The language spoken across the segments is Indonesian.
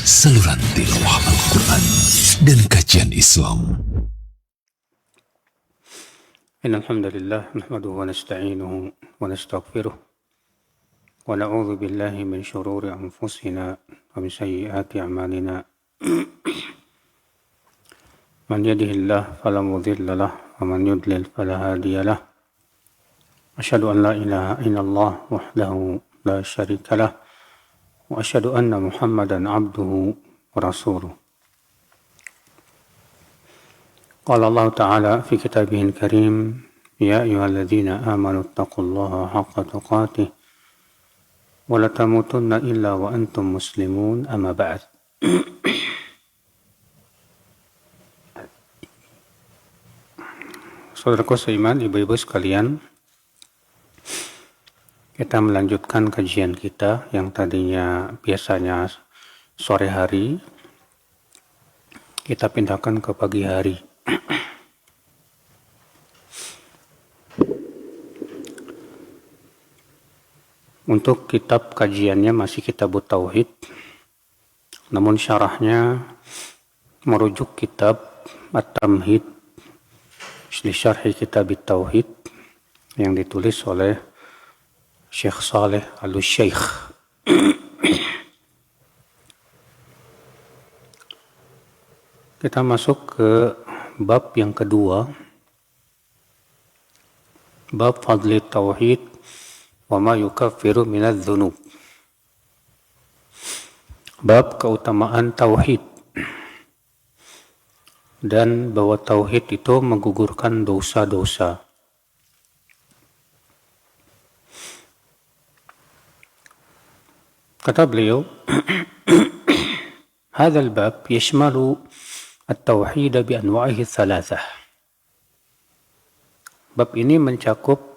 saluran tilawah Al-Quran dan kajian Islam. Innal hamdalillah nahmaduhu wa nasta'inuhu wa nastaghfiruh wa na'udzu billahi min shururi anfusina wa min sayyiati a'malina. Man yahdihillahu fala mudilla lahu wa man yudlil fala hadiya lahu. Asyhadu an la ilaha illallah wahdahu la syarika lahu wa asyhadu anna Muhammadan abduhu wa rasuluh. Qala Allah Ta'ala fi kitabihil karim, ya ayyuhalladzina amanu taqullaha haqqa tuqatih wa la tamutunna illa wa antum muslimun, amma ba'd. Saudaraku seiman, ibu-ibu sekalian, kita melanjutkan kajian kita yang tadinya biasanya sore hari, kita pindahkan ke pagi hari. Untuk kitab kajiannya masih kitab Tauhid, namun syarahnya merujuk kitab At-Tamhid li Syarhi Kitab Tauhid yang ditulis oleh Syekh Saleh Al-Syekh. Kita masuk ke bab yang kedua, bab Fadli Tauhid wa ma yukaffiru minadz dzunub. Bab keutamaan tauhid dan bahwa tauhid itu menggugurkan dosa-dosa. Kata beliau, hadzal bab yashmalu at-tauhid bi anwa'ihi tsalatsah. Bab ini mencakup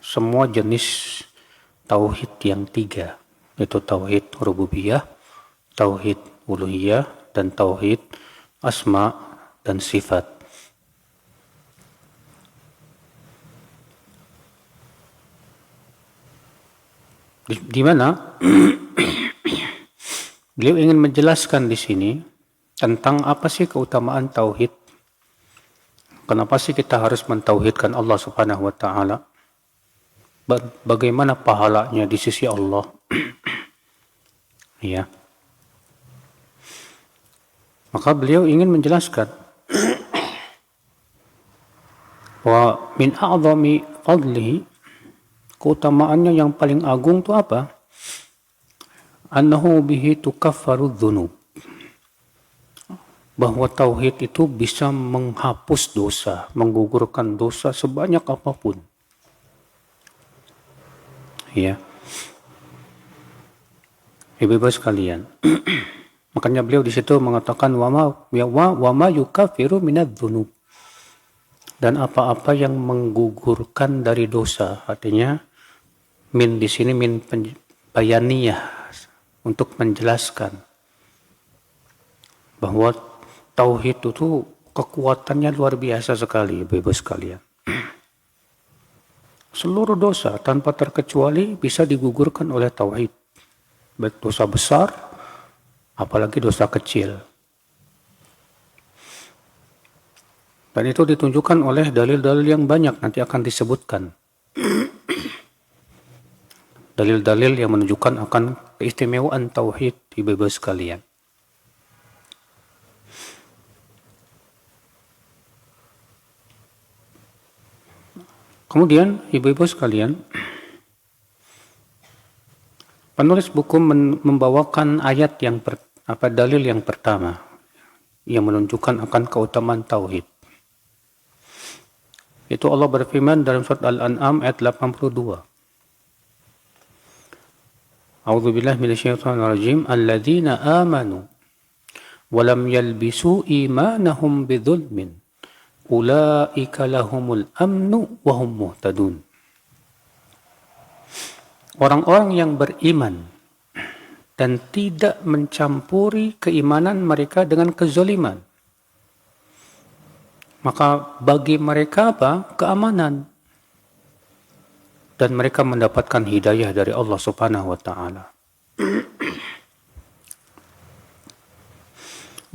semua jenis tauhid yang tiga, yaitu tauhid rububiyah, tauhid uluhiyah, dan tauhid asma dan sifat. Di mana beliau ingin menjelaskan di sini tentang apa sih keutamaan tauhid. Kenapa sih kita harus mentauhidkan Allah Subhanahu wa taala? Bagaimana pahalanya di sisi Allah? Ya. Maka beliau ingin menjelaskan wa min a'zami fadlihi, keutamaannya yang paling agung itu apa? Annahu bihi tukaffaru dzunub. Bahwa tauhid itu bisa menghapus dosa, menggugurkan dosa sebanyak apapun. Ya. Ibu-ibu sekalian. Makanya beliau di situ mengatakan wa ma yukaffiru minadz dzunub. Dan apa-apa yang menggugurkan dari dosa, artinya min di sini min bayaniyah, untuk menjelaskan bahwa tauhid itu kekuatannya luar biasa sekali, ibu-ibu sekalian. Seluruh dosa tanpa terkecuali bisa digugurkan oleh tauhid. Baik dosa besar, apalagi dosa kecil. Dan itu ditunjukkan oleh dalil-dalil yang banyak, nanti akan disebutkan. Dalil-dalil yang menunjukkan akan keistimewaan tauhid, ibu-ibu sekalian. Kemudian, ibu-ibu sekalian, penulis buku membawakan ayat yang dalil yang pertama yang menunjukkan akan keutamaan tauhid. Itu Allah berfirman dalam surat Al-An'am ayat 82. A'udzubillahi minasyaitonirrajim. Alladzina amanu wa lam yalbisu imanahum bidzulmin ulaika lahumul amnu wa hum muhtadun. Orang-orang yang beriman dan tidak mencampuri keimanan mereka dengan kezaliman, maka bagi mereka apa? Keamanan. Dan mereka mendapatkan hidayah dari Allah Subhanahu wa taala.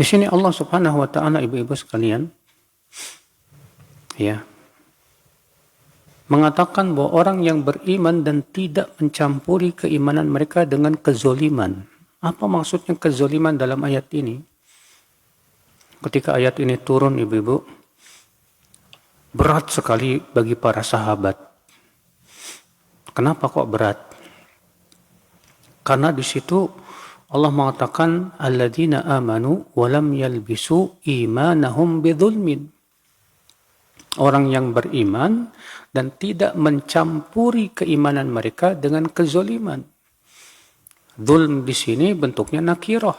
Di sini Allah Subhanahu wa taala, ibu-ibu sekalian, ya, mengatakan bahwa orang yang beriman dan tidak mencampuri keimanan mereka dengan kezoliman. Apa maksudnya kezoliman dalam ayat ini? Ketika ayat ini turun, ibu-ibu, berat sekali bagi para sahabat. Kenapa kok berat? Karena di situ Allah mengatakan alladzina amanu wa lam yalbisu imanahum bidzulmin. Orang yang beriman dan tidak mencampuri keimanan mereka dengan kezoliman. Zulm di sini bentuknya nakirah.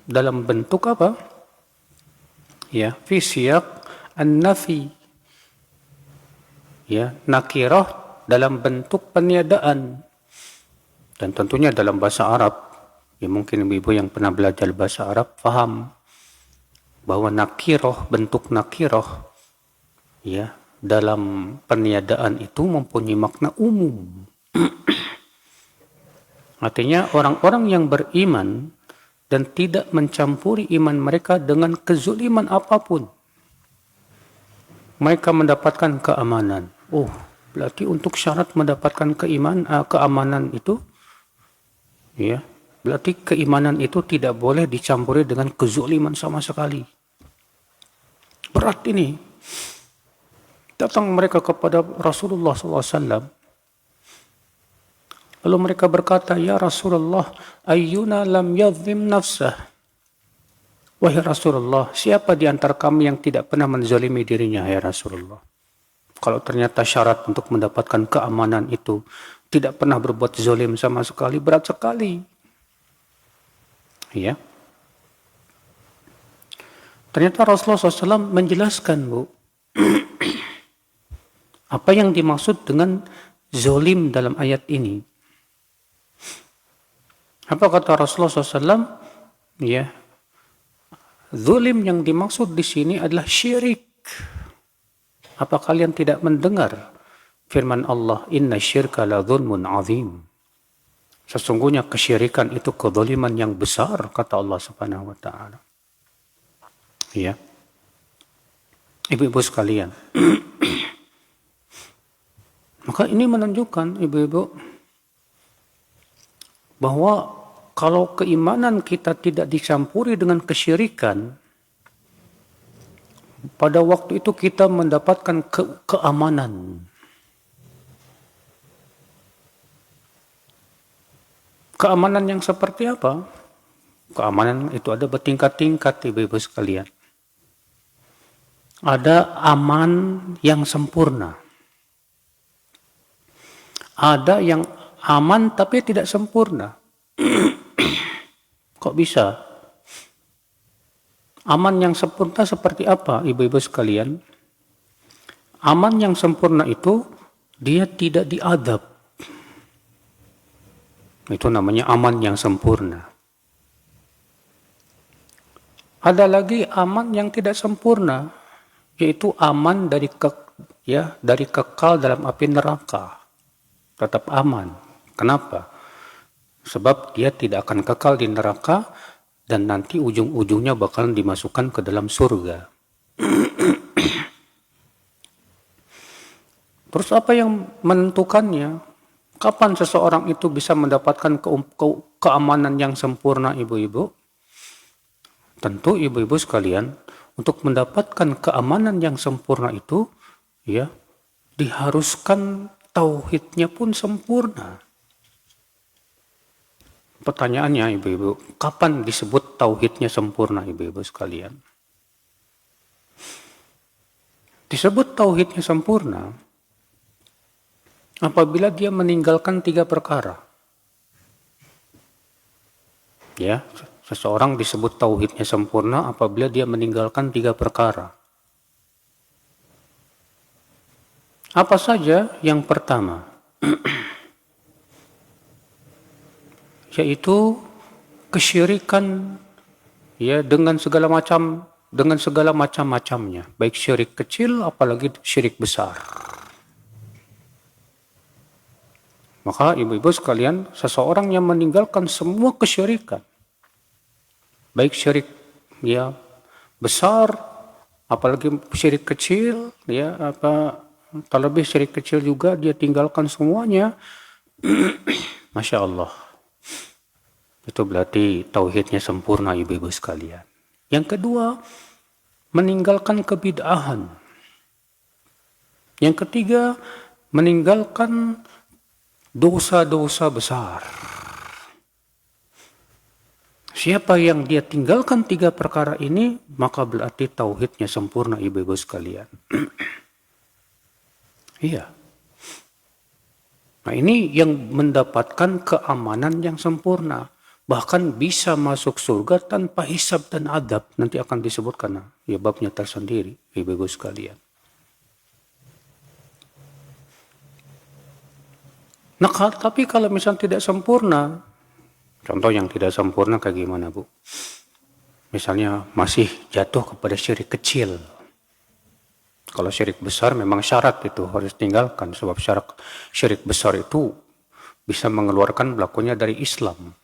Dalam bentuk apa? Ya, fi siyaq an-nafi. Ya, nakirah dalam bentuk peniadaan. Dan tentunya dalam bahasa Arab, ya mungkin ibu-ibu yang pernah belajar bahasa Arab paham bahwa nakirah, bentuk nakirah, ya, dalam peniadaan itu mempunyai makna umum. Artinya orang-orang yang beriman dan tidak mencampuri iman mereka dengan kezuliman apapun, mereka mendapatkan keamanan. Oh, berarti untuk syarat mendapatkan keamanan itu, ya, berarti keimanan itu tidak boleh dicampuri dengan kezuliman sama sekali. Berat ini. Datang mereka kepada Rasulullah SAW. Lalu mereka berkata, ya Rasulullah, ayyuna lam yadhlim nafsah. Wahai Rasulullah, siapa di antara kami yang tidak pernah menzalimi dirinya, ya Rasulullah? Kalau ternyata syarat untuk mendapatkan keamanan itu tidak pernah berbuat zalim sama sekali, berat sekali. Ya. Ternyata Rasulullah SAW menjelaskan, Bu, apa yang dimaksud dengan zalim dalam ayat ini. Apa kata Rasulullah SAW? Ya, zalim yang dimaksud di sini adalah syirik. Apa kalian tidak mendengar firman Allah, inna syirka la dzulmun azim. Sesungguhnya kesyirikan itu kezaliman yang besar, kata Allah Subhanahu wa taala. Ya. Ibu-ibu sekalian. Maka ini menunjukkan, ibu-ibu, bahwa kalau keimanan kita tidak dicampuri dengan kesyirikan, pada waktu itu kita mendapatkan keamanan. Keamanan yang seperti apa? Keamanan itu ada bertingkat-tingkat, ibu-ibu sekalian. Ada aman yang sempurna. Ada yang aman tapi tidak sempurna. Kok bisa? Aman yang sempurna seperti apa, ibu-ibu sekalian? Aman yang sempurna itu dia tidak diadab. Itu namanya aman yang sempurna. Ada lagi aman yang tidak sempurna, yaitu aman dari kekal dalam api neraka. Tetap aman. Kenapa? Sebab dia tidak akan kekal di neraka dan nanti ujung-ujungnya bakalan dimasukkan ke dalam surga. Terus apa yang menentukannya? Kapan seseorang itu bisa mendapatkan keamanan yang sempurna, ibu-ibu? Tentu ibu-ibu sekalian, untuk mendapatkan keamanan yang sempurna itu, ya, diharuskan tauhidnya pun sempurna. Pertanyaannya, ibu-ibu, kapan disebut tauhidnya sempurna, ibu-ibu sekalian? Disebut tauhidnya sempurna apabila dia meninggalkan 3 perkara. Ya, seseorang disebut tauhidnya sempurna apabila dia meninggalkan 3 perkara. Apa saja? Yang pertama, yaitu kesyirikan, ya, dengan segala macam-macamnya, baik syirik kecil apalagi syirik besar. Maka ibu-ibu sekalian, seseorang yang meninggalkan semua kesyirikan, baik syirik ya besar, apalagi syirik kecil, ya terlebih syirik kecil juga dia tinggalkan semuanya. Masya Allah. Itu berarti tauhidnya sempurna, ibu-ibu sekalian. Yang kedua, meninggalkan kebid'ahan. Yang ketiga, meninggalkan dosa-dosa besar. Siapa yang dia tinggalkan 3 perkara ini, maka berarti tauhidnya sempurna, ibu-ibu sekalian. Iya. Nah, ini yang mendapatkan keamanan yang sempurna. Bahkan bisa masuk surga tanpa hisab dan adab. Nanti akan disebutkan, ya babnya tersendiri, ibu-ibu sekalian. Nah, tapi kalau misalnya tidak sempurna, contoh yang tidak sempurna kayak gimana, Bu? Misalnya masih jatuh kepada syirik kecil. Kalau syirik besar memang syarat itu harus tinggalkan. Sebab syirik besar itu bisa mengeluarkan pelakunya dari Islam.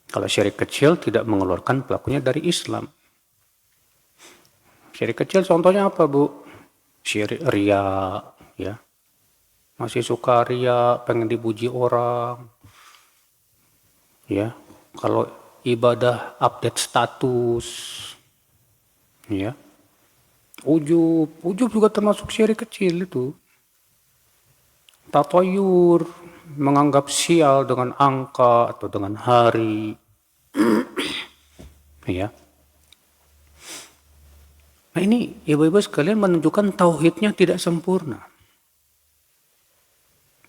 Kalau syirik kecil tidak mengeluarkan pelakunya dari Islam. Syirik kecil contohnya apa, Bu? Syirik riya, ya. Masih suka riya, pengen dipuji orang. Ya, kalau ibadah update status, ya, ujub juga termasuk syirik kecil itu. Tatayur, menganggap sial dengan angka atau dengan hari, ya. Nah, ini ibu-ibu sekalian menunjukkan tauhidnya tidak sempurna.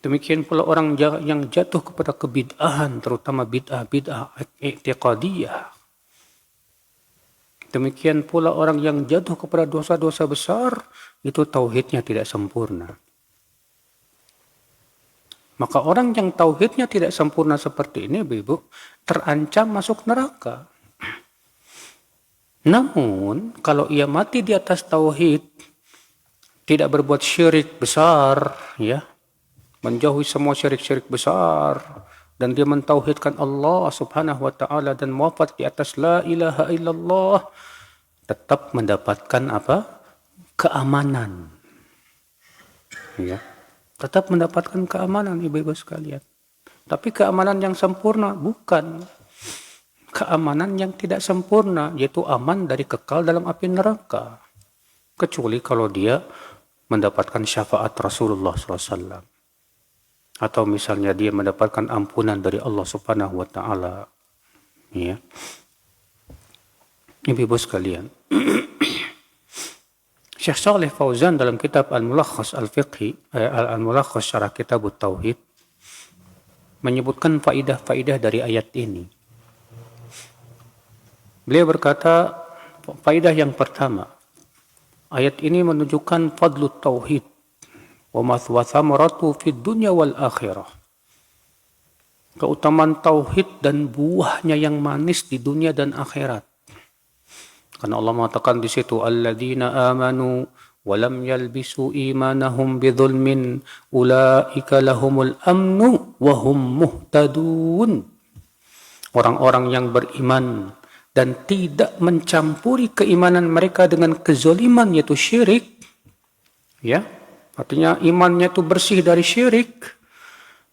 Demikian pula orang yang jatuh kepada kebid'ahan, terutama bid'ah i'tiqadiyah. Demikian pula orang yang jatuh kepada dosa-dosa besar, itu tauhidnya tidak sempurna. Maka orang yang tauhidnya tidak sempurna seperti ini, Ibu, terancam masuk neraka. Namun, kalau ia mati di atas tauhid, tidak berbuat syirik besar, ya, menjauhi semua syirik-syirik besar, dan dia mentauhidkan Allah subhanahu wa ta'ala dan wafat di atas la ilaha illallah, tetap mendapatkan apa? Keamanan. Ya. Tetap mendapatkan keamanan, ibu-ibu sekalian. Tapi keamanan yang sempurna bukan. Keamanan yang tidak sempurna, yaitu aman dari kekal dalam api neraka. Kecuali kalau dia mendapatkan syafaat Rasulullah SAW. Atau misalnya dia mendapatkan ampunan dari Allah Subhanahu wa Ta'ala. Ya. Ibu-ibu sekalian. Syekh Shalih Fauzan dalam kitab Al-Mulakhas Al-Fiqhi, Al-Mulakhas Syarah Kitab Tauhid, menyebutkan faidah-faidah dari ayat ini. Beliau berkata, faidah yang pertama, ayat ini menunjukkan fadlu tauhid. Wa thamaratu fid dunya wal akhirah. Keutamaan tauhid dan buahnya yang manis di dunia dan akhirat. Karena Allah mengatakan di situ alladzina amanu wa lam yalbisu imanahum bidzulmin ulaika lahumul amnu wa hum muhtadun. Orang-orang yang beriman dan tidak mencampuri keimanan mereka dengan kezaliman, yaitu syirik, ya. Artinya imannya itu bersih dari syirik.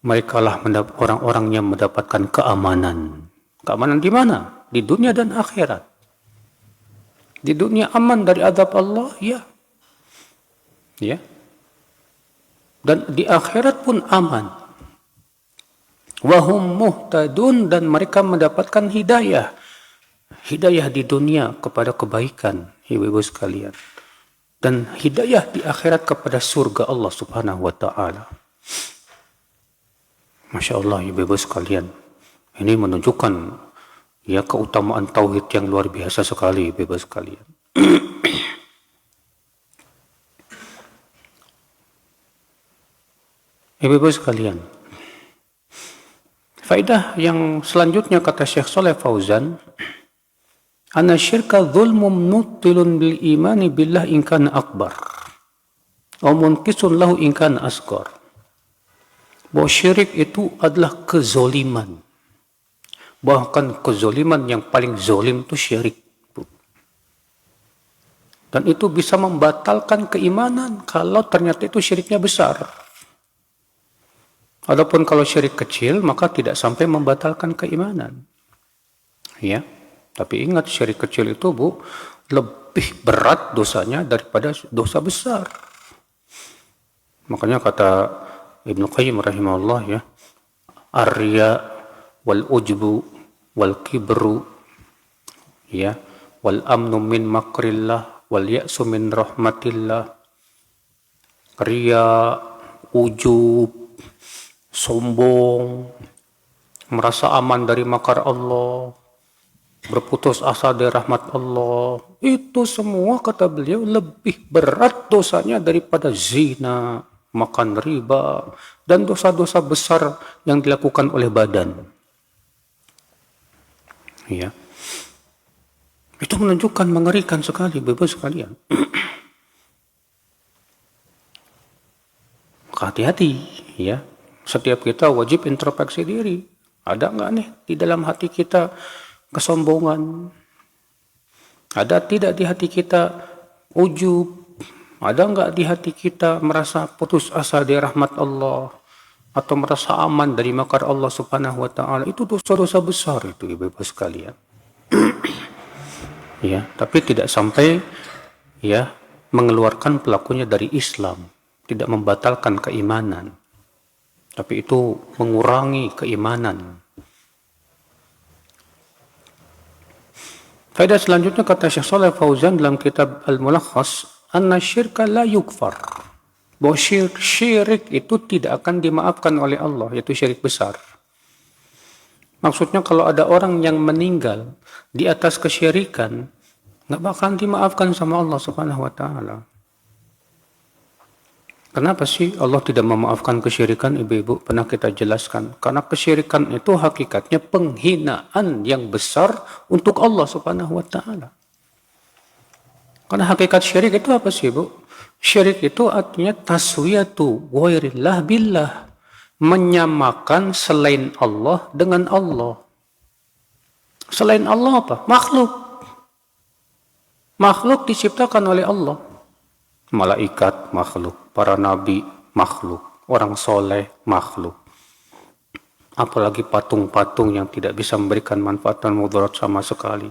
Mereka lah orang-orang yang mendapatkan keamanan. Keamanan di mana? Di dunia dan akhirat. Di dunia aman dari azab Allah, ya. Ya. Dan di akhirat pun aman. Wahum muhtadun, dan mereka mendapatkan hidayah. Hidayah di dunia kepada kebaikan, ibu-ibu sekalian. Dan hidayah di akhirat kepada surga Allah Subhanahu wa Ta'ala. Masya Allah, ibu-ibu sekalian. Ini menunjukkan ya keutamaan tauhid yang luar biasa sekali, ibu-ibu sekalian. Ibu-ibu sekalian. Faedah yang selanjutnya kata Syekh Shalih Fauzan, anna syirka dzulmun mubtilun bil imani billah in kana akbar wa munqisun lahu in kana asghar. Bahwa syirik itu adalah kezoliman, Bahkan kezoliman yang paling zolim itu syirik. Dan itu bisa membatalkan keimanan kalau ternyata itu syiriknya besar. Adapun kalau syirik kecil, maka tidak sampai membatalkan keimanan. Ya, tapi ingat syirik kecil itu lebih berat dosanya daripada dosa besar. Makanya kata Ibnu Qayyim rahimahullah ya, arya wal ujbu wal kibru ya wal amnu min makrillah wal ya'su min rahmatillah. Riya, ujub, sombong, merasa aman dari makar Allah, berputus asa dari rahmat Allah, itu semua kata beliau lebih berat dosanya daripada zina, makan riba, dan dosa-dosa besar yang dilakukan oleh badan. Ya. Itu menunjukkan mengerikan sekali, Bapak sekalian. Maka hati-hati, ya. Setiap kita wajib introspeksi diri. Ada nggak nih di dalam hati kita kesombongan? Ada tidak di hati kita ujub? Ada nggak di hati kita merasa putus asa dari rahmat Allah? Atau merasa aman dari makar Allah subhanahu wa ta'ala? Itu dosa-dosa besar itu, Ibu-ibu sekalian. Ya, tapi tidak sampai ya mengeluarkan pelakunya dari Islam, tidak membatalkan keimanan, tapi itu mengurangi keimanan. Faedah selanjutnya kata Syekh Shalih Fauzan dalam kitab Al-Mulakhas, anna syirka la yukfar, bahwa syirik itu tidak akan dimaafkan oleh Allah, yaitu syirik besar. Maksudnya kalau ada orang yang meninggal di atas kesyirikan, nggak bakal dimaafkan sama Allah subhanahu wa ta'ala. Kenapa sih Allah tidak memaafkan kesyirikan, ibu-ibu? Pernah kita jelaskan. Karena kesyirikan itu hakikatnya penghinaan yang besar untuk Allah subhanahu wa ta'ala. Karena hakikat syirik itu apa sih, ibu? Syirik itu artinya taswiyatu ghairillah billah. Menyamakan selain Allah dengan Allah. Selain Allah apa? Makhluk. Makhluk diciptakan oleh Allah. Malaikat makhluk, para nabi makhluk, orang soleh makhluk. Apalagi patung-patung yang tidak bisa memberikan manfaat dan mudarat sama sekali.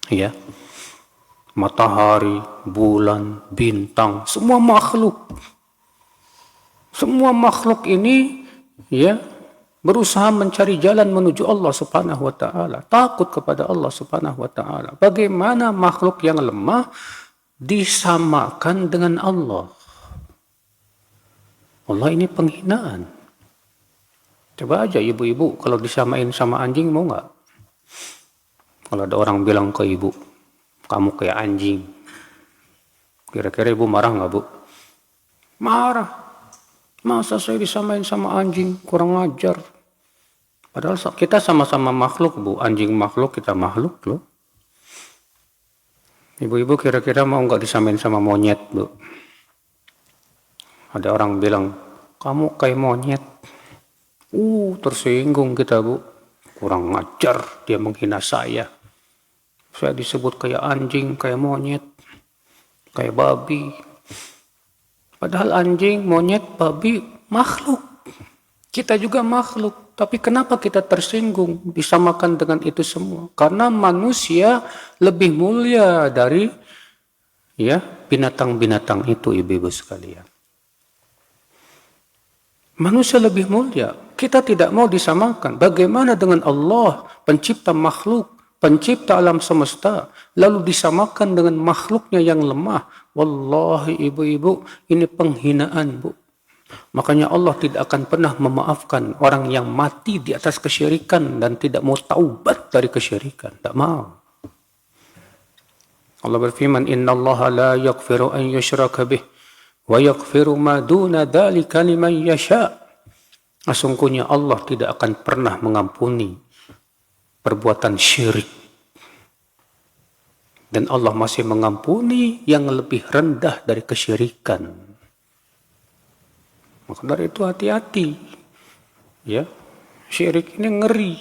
Ya. Matahari, bulan, bintang, semua makhluk. Semua makhluk ini ya berusaha mencari jalan menuju Allah subhanahu wa ta'ala. Takut kepada Allah subhanahu wa ta'ala. Bagaimana makhluk yang lemah disamakan dengan Allah? Allah ini penghinaan. Coba aja ibu-ibu kalau disamain sama anjing mau nggak? Kalau ada orang bilang ke ibu, kamu kayak anjing. Kira-kira ibu marah nggak, Bu? Marah. Masa saya disamain sama anjing? Kurang ajar. Padahal kita sama-sama makhluk, Bu. Anjing makhluk, kita makhluk loh. Ibu-ibu kira-kira mau nggak disamain sama monyet, Bu? Ada orang bilang, kamu kayak monyet. Tersinggung kita, Bu. Kurang ajar, dia menghina saya. Saya disebut kayak anjing, kayak monyet, kayak babi. Padahal anjing, monyet, babi, makhluk. Kita juga makhluk. Tapi kenapa kita tersinggung, disamakan dengan itu semua? Karena manusia lebih mulia dari ya binatang-binatang itu, ibu-ibu sekalian. Manusia lebih mulia. Kita tidak mau disamakan. Bagaimana dengan Allah, pencipta makhluk, pencipta alam semesta, lalu disamakan dengan makhluknya yang lemah? Wallahi ibu-ibu, ini penghinaan, Bu. Makanya Allah tidak akan pernah memaafkan orang yang mati di atas kesyirikan dan tidak mau taubat dari kesyirikan. Tak mau. Allah berfirman, innallaha la yaghfiru an yushraka bih wa yaghfiru ma duna dzalika liman yasha. Sesungguhnya Allah tidak akan pernah mengampuni perbuatan syirik. Dan Allah masih mengampuni yang lebih rendah dari kesyirikan. Maka dari itu hati-hati. Ya, syirik ini ngeri.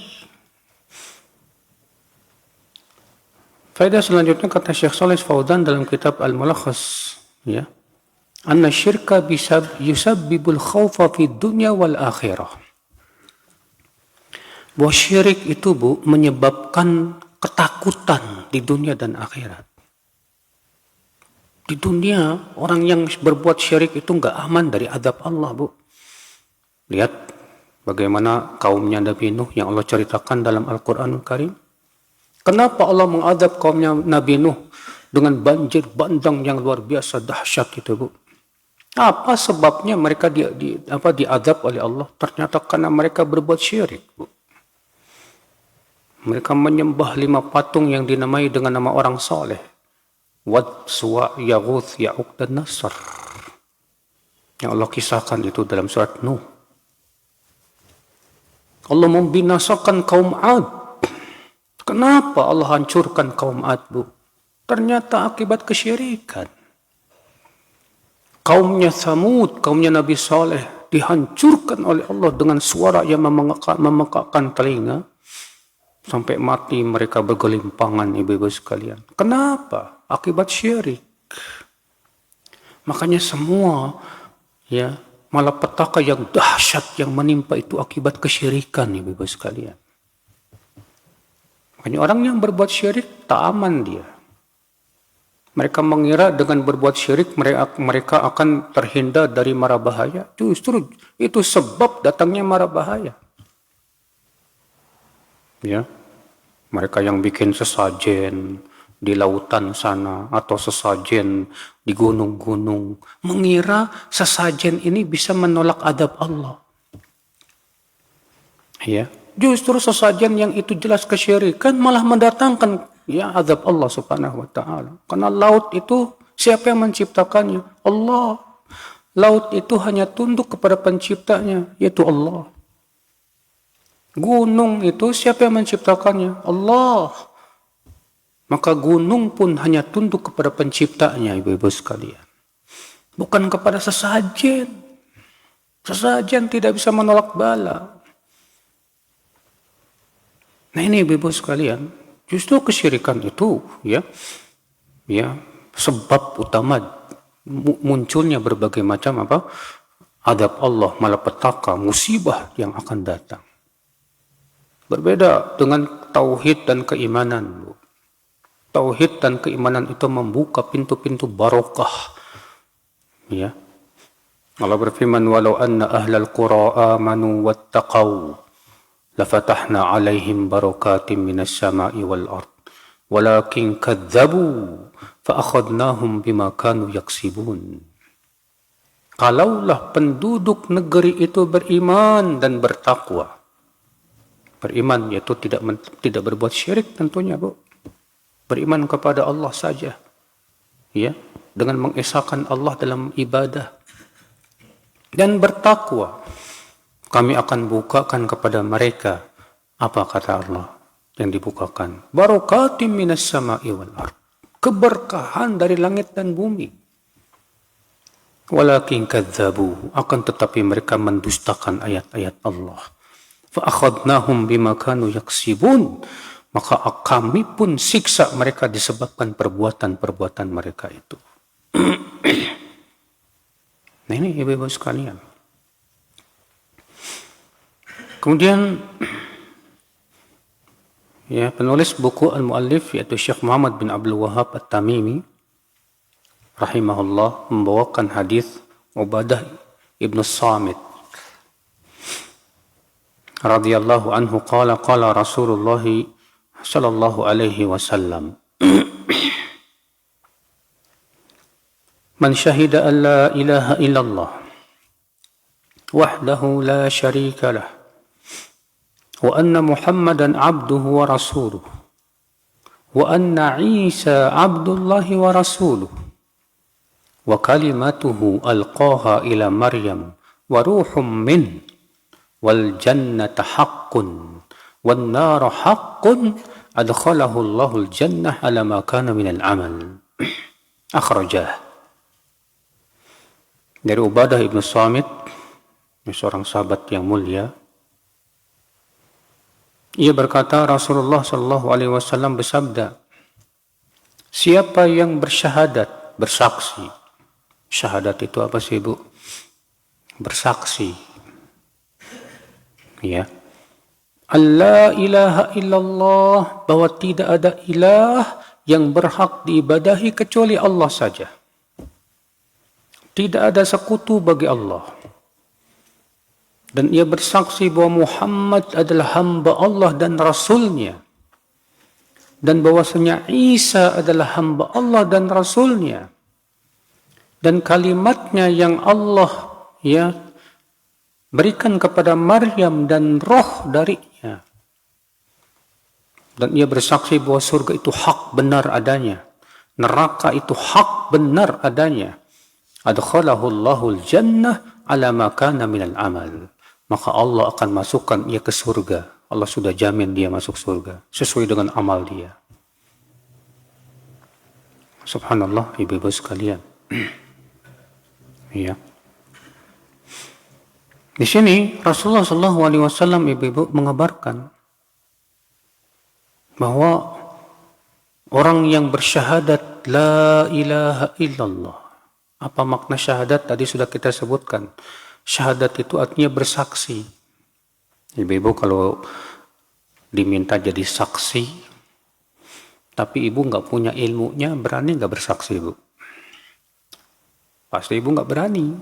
Faedah selanjutnya kata Syekh Shalih Fauzan dalam kitab Al-Mulakhas, ya. Anna syirka yusabbibul khawfa fid dunya wal akhirah. Bahwa syirik itu, Bu, menyebabkan ketakutan di dunia dan akhirat. Di dunia, orang yang berbuat syirik itu nggak aman dari azab Allah, Bu. Lihat bagaimana kaumnya Nabi Nuh yang Allah ceritakan dalam Al-Quranul Karim. Kenapa Allah mengadab kaumnya Nabi Nuh dengan banjir bandang yang luar biasa dahsyat itu, Bu? Apa sebabnya mereka diadab oleh Allah? Ternyata karena mereka berbuat syirik, Bu. Mereka menyembah 5 patung yang dinamai dengan nama orang soleh. Wad, Suwa, Yaghuth, Ya'uq, dan Nasr. Yang Allah kisahkan itu dalam surat Nuh. Allah membinasakan kaum Ad. Kenapa Allah hancurkan kaum Ad, Bu? Ternyata akibat kesyirikan. Kaumnya Thamud, kaumnya Nabi Saleh, dihancurkan oleh Allah dengan suara yang memekakkan telinga. Sampai mati mereka bergelimpangan, ibu-ibu sekalian. Kenapa? Akibat syirik. Makanya semua, ya, malapetaka yang dahsyat yang menimpa itu akibat kesyirikan, ibu-ibu sekalian. Makanya orang yang berbuat syirik tak aman dia. Mereka mengira dengan berbuat syirik mereka akan terhindar dari mara bahaya. Justru itu sebab datangnya mara bahaya. Ya, mereka yang bikin sesajen di lautan sana atau sesajen di gunung-gunung mengira sesajen ini bisa menolak adab Allah. Ya, justru sesajen yang itu jelas kesyirikan malah mendatangkan ya azab Allah Subhanahu wa taala. Karena laut itu siapa yang menciptakannya? Allah. Laut itu hanya tunduk kepada penciptanya, yaitu Allah. Gunung itu siapa yang menciptakannya? Allah. Maka gunung pun hanya tunduk kepada penciptanya, ibu-ibu sekalian. Bukan kepada sesajen. Sesajen tidak bisa menolak bala. Nah ini ibu-ibu sekalian, justru kesyirikan itu ya sebab utama munculnya berbagai macam adab Allah, malapetaka, musibah yang akan datang. Berbeda dengan tauhid dan keimanan, Bu. Tauhid dan keimanan itu membuka pintu-pintu barokah. Ya. Allah berfirman, "Walau anna ahlal qura amanu wattaqau lafatahna 'alaihim barakatim minas sama'i wal ard. Walakin kadzabu fa akhadnahum bima kanu yaksibun." Kalaulah penduduk negeri itu beriman dan bertakwa. Beriman yaitu tidak berbuat syirik tentunya, Bu. Beriman kepada Allah saja. Ya, dengan mengesahkan Allah dalam ibadah. Dan bertakwa. Kami akan bukakan kepada mereka apa kata Allah yang dibukakan? Barakatim minas sama'i wal ard. Keberkahan dari langit dan bumi. Walakin kadzabu, akan tetapi mereka mendustakan ayat-ayat Allah. Fa'akhadnahum bima kanu yaksibun, maka kami pun siksa mereka disebabkan perbuatan-perbuatan mereka itu. Nah ini ibu-ibu sekalian. Kemudian ya, penulis buku Al-Muallif yaitu Syekh Muhammad bin Abdul Wahhab At-Tamimi rahimahullah membawakan hadis Ubadah ibn Samit radhiyallahu anhu qala Rasulullah sallallahu alaihi wasallam, man syahida an la ilaha illallah wahdahu la syarika lah wa anna Muhammadan abduhu wa rasuluh wa anna Isa abdullahi wa rasuluh wa kalimatuhu alqaha ila Maryam wa ruhum min wal jannata haqqun wan nar haqqun adkhalahu Allahul jannah ala ma kana minal amal. Akhrajah. Dari Ubadah ibn Samit, seorang sahabat yang mulia, ia berkata Rasulullah sallallahu alaihi wasallam bersabda, Siapa yang bersyahadat, bersaksi. Syahadat itu apa sih, Bu? Bersaksi. Ya. Allah ilaha illallah, bahwa tidak ada ilah yang berhak diibadahi kecuali Allah saja. Tidak ada sekutu bagi Allah. Dan ia bersaksi bahwa Muhammad adalah hamba Allah dan Rasulnya. Dan bahwasanya Isa adalah hamba Allah dan Rasulnya. Dan kalimatnya yang Allah berikan kepada Maryam dan roh darinya. Dan ia bersaksi bahwa surga itu hak benar adanya. Neraka itu hak benar adanya. Adkhalahu Allahul jannah ala ma kana minal amal. Maka Allah akan masukkan ia ke surga. Allah sudah jamin dia masuk surga sesuai dengan amal dia. Subhanallah, ibu-ibu sekalian. Ya. Di sini Rasulullah SAW, ibu-ibu, mengabarkan bahwa orang yang bersyahadat la ilaha illallah. Apa makna syahadat? Tadi sudah kita sebutkan. Syahadat itu artinya bersaksi. Ibu-ibu kalau diminta jadi saksi, tapi ibu nggak punya ilmunya, berani nggak bersaksi, ibu? Pasti ibu nggak berani.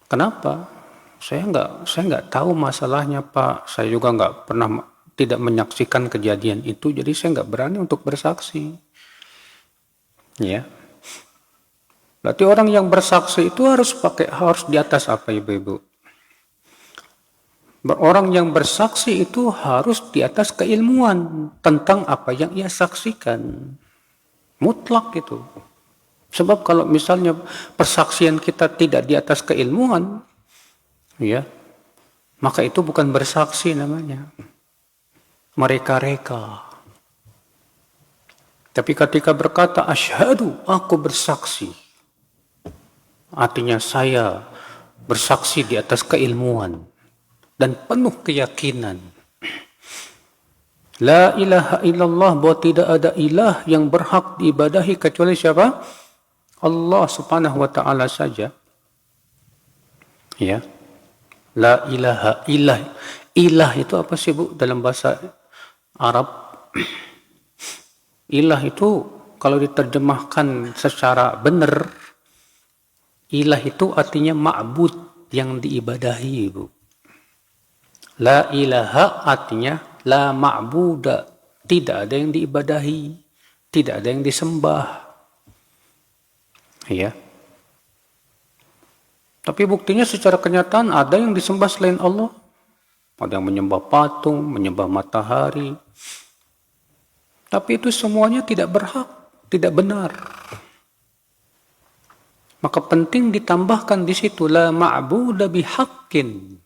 Kenapa? Saya nggak tahu masalahnya, Pak. Saya juga nggak pernah, tidak menyaksikan kejadian itu, jadi saya nggak berani untuk bersaksi. Ya. Berarti orang yang bersaksi itu harus di atas apa, ibu-ibu? Orang yang bersaksi itu harus di atas keilmuan tentang apa yang ia saksikan. Mutlak itu. Sebab kalau misalnya persaksian kita tidak di atas keilmuan, ya, maka itu bukan bersaksi namanya. Mereka-reka. Tapi ketika berkata asyhadu, aku bersaksi, artinya saya bersaksi di atas keilmuan dan penuh keyakinan. La ilaha illallah, bahwa tidak ada ilah yang berhak diibadahi kecuali siapa? Allah subhanahu wa ta'ala saja. Ya. La ilaha ilah. Ilah itu apa sih, Bu, dalam bahasa Arab? Ilah itu kalau diterjemahkan secara benar, ilah itu artinya ma'bud, yang diibadahi, Bu. La ilaha artinya la ma'buda, tidak ada yang diibadahi, tidak ada yang disembah. Ya. Tapi buktinya secara kenyataan ada yang disembah selain Allah. Ada yang menyembah patung, menyembah matahari. Tapi itu semuanya tidak berhak, tidak benar. Maka penting ditambahkan di situ la ma'buda bihaqqin.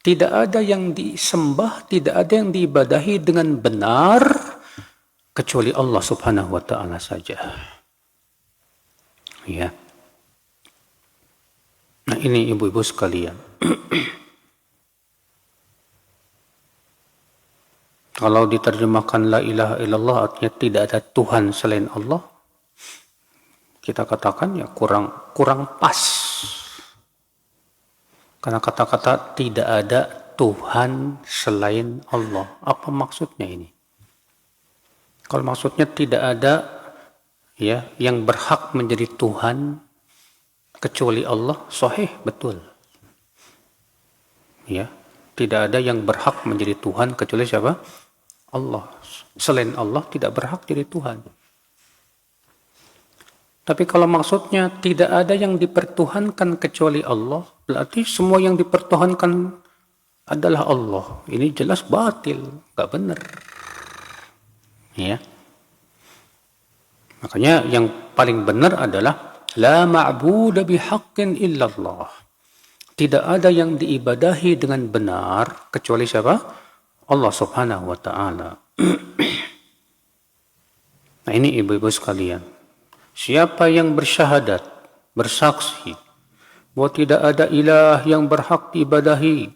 Tidak ada yang disembah, tidak ada yang diibadahi dengan benar kecuali Allah Subhanahu wa ta'ala saja. Ya. Nah, ini ibu-ibu sekalian. Kalau diterjemahkan la ilaha illallah artinya tidak ada Tuhan selain Allah, kita katakan ya kurang pas. Karena kata-kata tidak ada Tuhan selain Allah. Apa maksudnya ini? Kalau maksudnya tidak ada ya yang berhak menjadi Tuhan kecuali Allah, sahih, betul. Ya, tidak ada yang berhak menjadi Tuhan kecuali siapa? Allah. Selain Allah tidak berhak jadi Tuhan. Tapi kalau maksudnya tidak ada yang dipertuhankan kecuali Allah, berarti semua yang dipertuhankan adalah Allah. Ini jelas batil, nggak benar. Ya. Makanya yang paling benar adalah la ma'buda bihaqqin illallah. Tidak ada yang diibadahi dengan benar kecuali siapa? Allah Subhanahu wa ta'ala. Nah, ini ibu-ibu sekalian. Siapa yang bersyahadat, bersaksi bahwa tidak ada ilah yang berhak diibadahi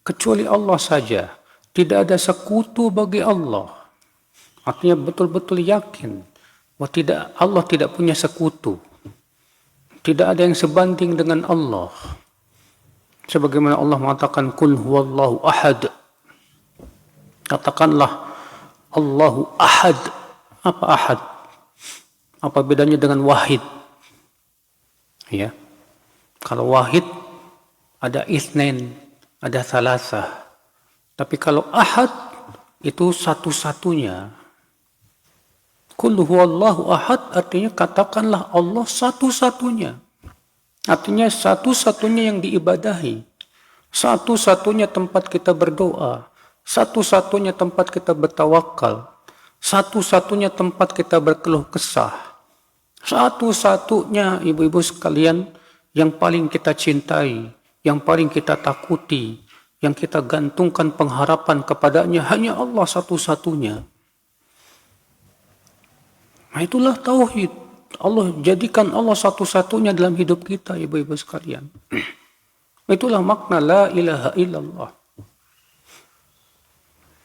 kecuali Allah saja, tidak ada sekutu bagi Allah, artinya betul-betul yakin Allah tidak punya sekutu. Tidak ada yang sebanding dengan Allah. Sebagaimana Allah mengatakan, Qul huwallahu ahad. Katakanlah, Allahu ahad. Apa ahad? Apa bedanya dengan wahid? Ya. Kalau wahid, ada itsnain, ada salasah. Tapi kalau ahad, itu satu-satunya. Qul huwallahu ahad artinya katakanlah Allah satu-satunya. Artinya satu-satunya yang diibadahi. Satu-satunya tempat kita berdoa. Satu-satunya tempat kita bertawakal. Satu-satunya tempat kita berkeluh kesah. Satu-satunya ibu-ibu sekalian yang paling kita cintai, yang paling kita takuti, yang kita gantungkan pengharapan kepadanya hanya Allah satu-satunya. Nah, itulah tauhid. Allah jadikan Allah satu-satunya dalam hidup kita, ibu-ibu sekalian. Itulah makna la ilaha illallah.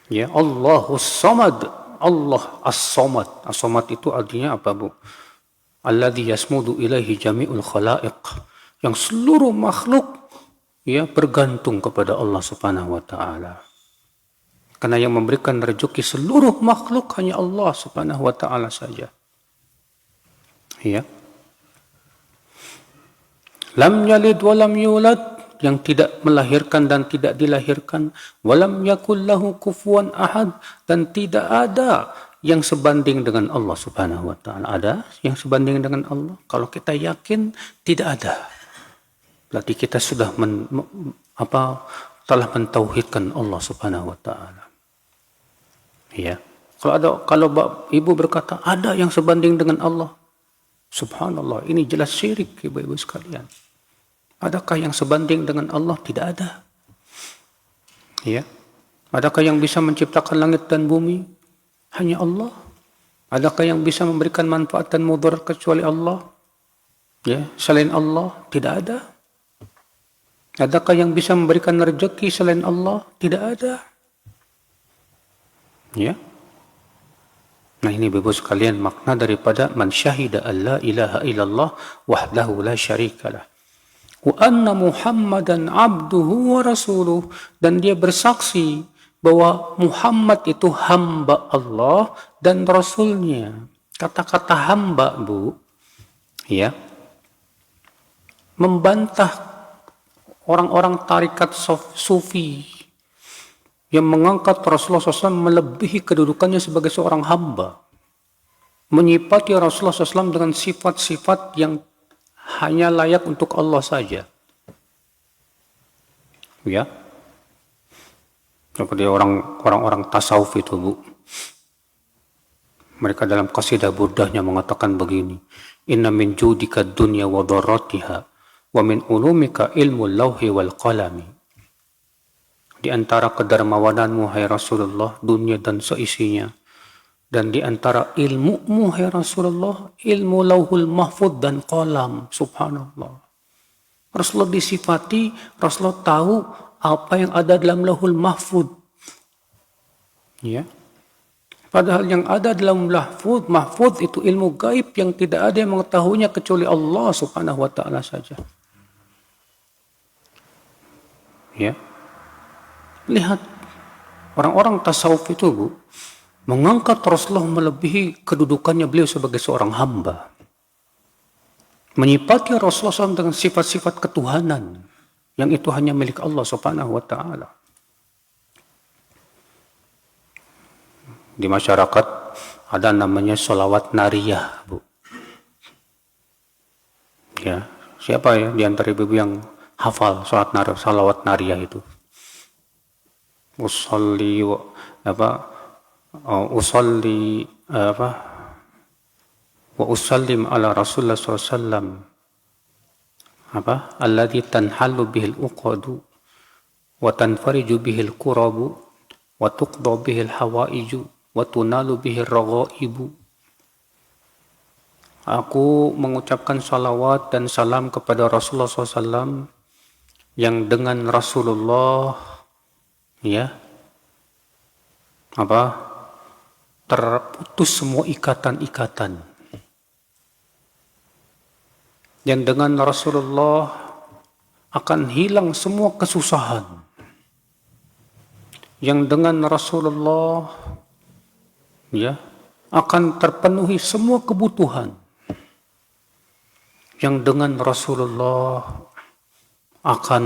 Ya, Allahus Samad. Allah As-Samad. As-Samad itu artinya apa, Bu? Alladzi yasmudu ilaihi jami'ul khalaiq. Yang seluruh makhluk ya bergantung kepada Allah Subhanahu wa taala. Karena yang memberikan rezeki seluruh makhluk hanya Allah Subhanahu wa taala saja. Ya. Lam yalid wa lam yulad, yang tidak melahirkan dan tidak dilahirkan. Walam yakul lahu kufuwan ahad, dan tidak ada yang sebanding dengan Allah Subhanahu wa taala. Ada yang sebanding dengan Allah? Kalau kita yakin tidak ada, berarti kita sudah telah mentauhidkan Allah Subhanahu wa taala. Ya. Kalau ibu berkata ada yang sebanding dengan Allah, subhanallah, ini jelas syirik, ibu-ibu sekalian. Adakah yang sebanding dengan Allah? Tidak ada. Ya. Adakah yang bisa menciptakan langit dan bumi? Hanya Allah. Adakah yang bisa memberikan manfaat dan mudarat kecuali Allah? Ya, selain Allah tidak ada. Adakah yang bisa memberikan rezeki selain Allah? Tidak ada. Ya. Nah, ini ibu sekalian makna daripada man syahida alla ilaha illallah wahdahu la syarikalah wa anna Muhammadan abduhu wa rasuluh, dan dia bersaksi bahwa Muhammad itu hamba Allah dan Rasulnya. Kata-kata hamba, Bu, ya, membantah orang-orang tarikat sufi yang mengangkat Rasulullah SAW melebihi kedudukannya sebagai seorang hamba. Menyifati Rasulullah SAW dengan sifat-sifat yang hanya layak untuk Allah saja. Ya. Seperti orang-orang tasawuf itu, Bu. Mereka dalam qasidah burdahnya mengatakan begini. Inna min judika dunya wa dharratiha wa min ulumika ilmu lauhi wal qalami. Di antara kedermawananmu, hai Rasulullah, dunia dan seisinya. Dan di antara ilmumu, hai Rasulullah, ilmu lauhul mahfud dan qalam. Subhanallah. Rasulullah disifati, Rasulullah tahu apa yang ada dalam lauhul mahfud. Ya. Padahal yang ada dalam mahfud itu ilmu gaib yang tidak ada yang mengetahuinya kecuali Allah Subhanahu wa taala saja. Ya. Lihat, orang-orang tasawuf itu, Bu, mengangkat Rasulullah melebihi kedudukannya beliau sebagai seorang hamba. Menyifati Rasulullah SAW dengan sifat-sifat ketuhanan, yang itu hanya milik Allah Subhanahu wa ta'ala. Di masyarakat ada namanya sholawat nariyah, Bu. Ya, siapa ya di antara ibu yang hafal sholawat nariyah itu? Usolli wa usallim ala Rasulullah SAW alladhi tanhallu bihil uqadu wa tanfariju bihil kurabu wa tuqda bihil hawaiju wa tunalu bihil raghaibu. Aku mengucapkan salawat dan salam kepada Rasulullah SAW yang dengan Rasulullah terputus semua ikatan-ikatan. Dan dengan Rasulullah akan hilang semua kesusahan. Yang dengan Rasulullah akan terpenuhi semua kebutuhan. Yang dengan Rasulullah akan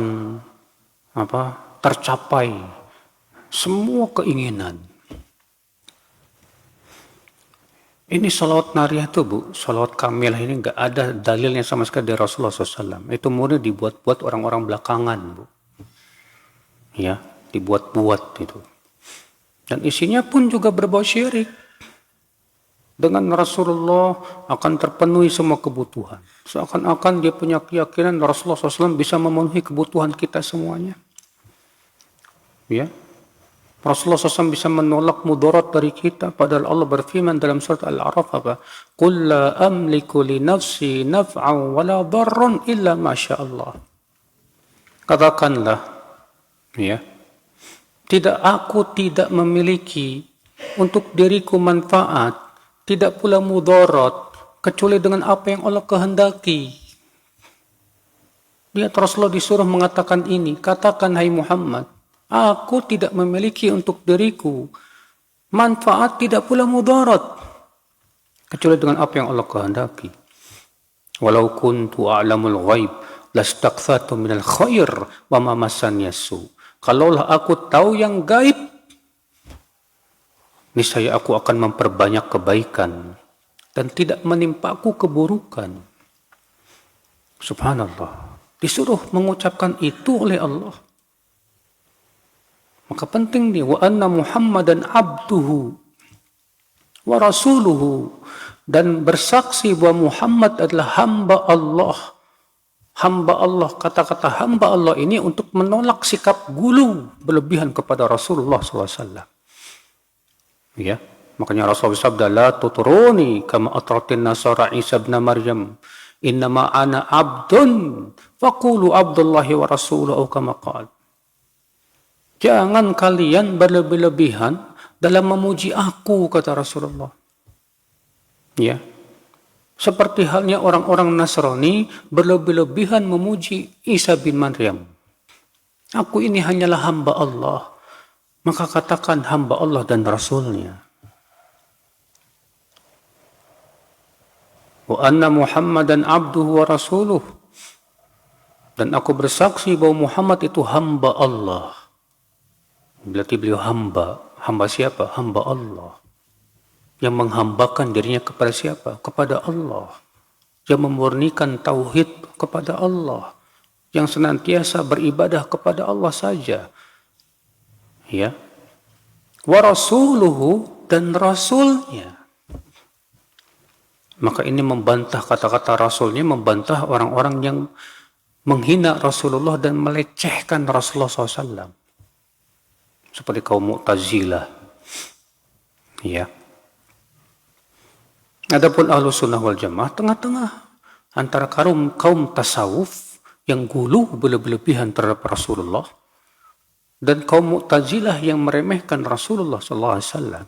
tercapai semua keinginan. Ini salawat nariyah itu, Bu, salawat kamilah ini nggak ada dalilnya sama sekali dari Rasulullah SAW. Itu murni dibuat-buat orang-orang belakangan, Bu. Ya, dibuat-buat itu. Dan isinya pun juga berbau syirik. Dengan Rasulullah akan terpenuhi semua kebutuhan. Seakan-akan dia punya keyakinan Rasulullah SAW bisa memenuhi kebutuhan kita semuanya. Ya, Rasulullah SAW bisa menolak mudarat dari kita, padahal Allah berfirman dalam surat Al-A'raf apa? Qul la amliku li nafsi naf'an wa la darran illa ma syaa Allah. Katakanlah, aku tidak memiliki untuk diriku manfaat, tidak pula mudarat, kecuali dengan apa yang Allah kehendaki. Lihat Rasulullah disuruh mengatakan ini, katakan hai Muhammad, aku tidak memiliki untuk diriku manfaat, tidak pula mudarat, kecuali dengan apa yang Allah kehendaki. Walau kuntu a'lamul ghaib lastaktsartu minal khair wa ma massani su. Kalaulah aku tahu yang gaib, niscaya aku akan memperbanyak kebaikan dan tidak menimpaku keburukan. Subhanallah. Disuruh mengucapkan itu oleh Allah. Maka penting nih, wa anna Muhammadan abduhu wa rasuluhu, dan bersaksi bahwa Muhammad adalah hamba Allah. Hamba Allah, kata-kata hamba Allah ini untuk menolak sikap gulu berlebihan kepada Rasulullah SAW. Ya, makanya Rasulullah bersabda, la tuturuni kama atratin nasara Isa ibn Maryam, innama ana abdun faqulu abdullahi wa rasuluhu kama qala. Jangan kalian berlebih-lebihan dalam memuji aku, kata Rasulullah. Ya. Seperti halnya orang-orang Nasrani berlebih-lebihan memuji Isa bin Maryam. Aku ini hanyalah hamba Allah. Maka katakan hamba Allah dan Rasulnya. Wa anna Muhammadan abduhu wa rasuluh. Dan aku bersaksi bahwa Muhammad itu hamba Allah. Berarti beliau hamba. Hamba siapa? Hamba Allah. Yang menghambakan dirinya kepada siapa? Kepada Allah. Yang memurnikan tauhid kepada Allah. Yang senantiasa beribadah kepada Allah saja. Ya. Wa rasuluhu, dan rasulnya. Maka ini membantah kata-kata rasulnya, membantah orang-orang yang menghina Rasulullah dan melecehkan Rasulullah SAW. Seperti kaum Mu'tazilah. Ya. Adapun Ahlus Sunnah wal Jamaah tengah-tengah antara kaum tasawuf yang gulu berlebihan terhadap Rasulullah dan kaum Mu'tazilah yang meremehkan Rasulullah SAW.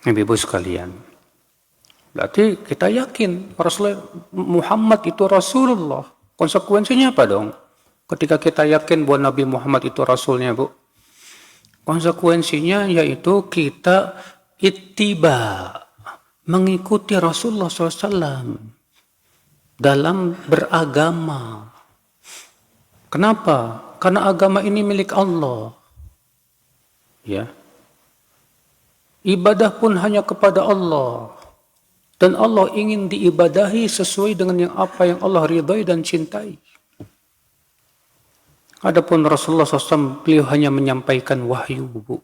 Ibu-ibu sekalian, berarti kita yakin Rasulullah Muhammad itu Rasulullah. Konsekuensinya apa dong? Ketika kita yakin bahwa Nabi Muhammad itu Rasulnya, Bu, konsekuensinya yaitu kita ittiba, mengikuti Rasulullah SAW dalam beragama. Kenapa? Karena agama ini milik Allah. Ya. Ibadah pun hanya kepada Allah. Dan Allah ingin diibadahi sesuai dengan apa yang Allah ridhai dan cintai. Adapun Rasulullah SAW, beliau hanya menyampaikan wahyu, Bu.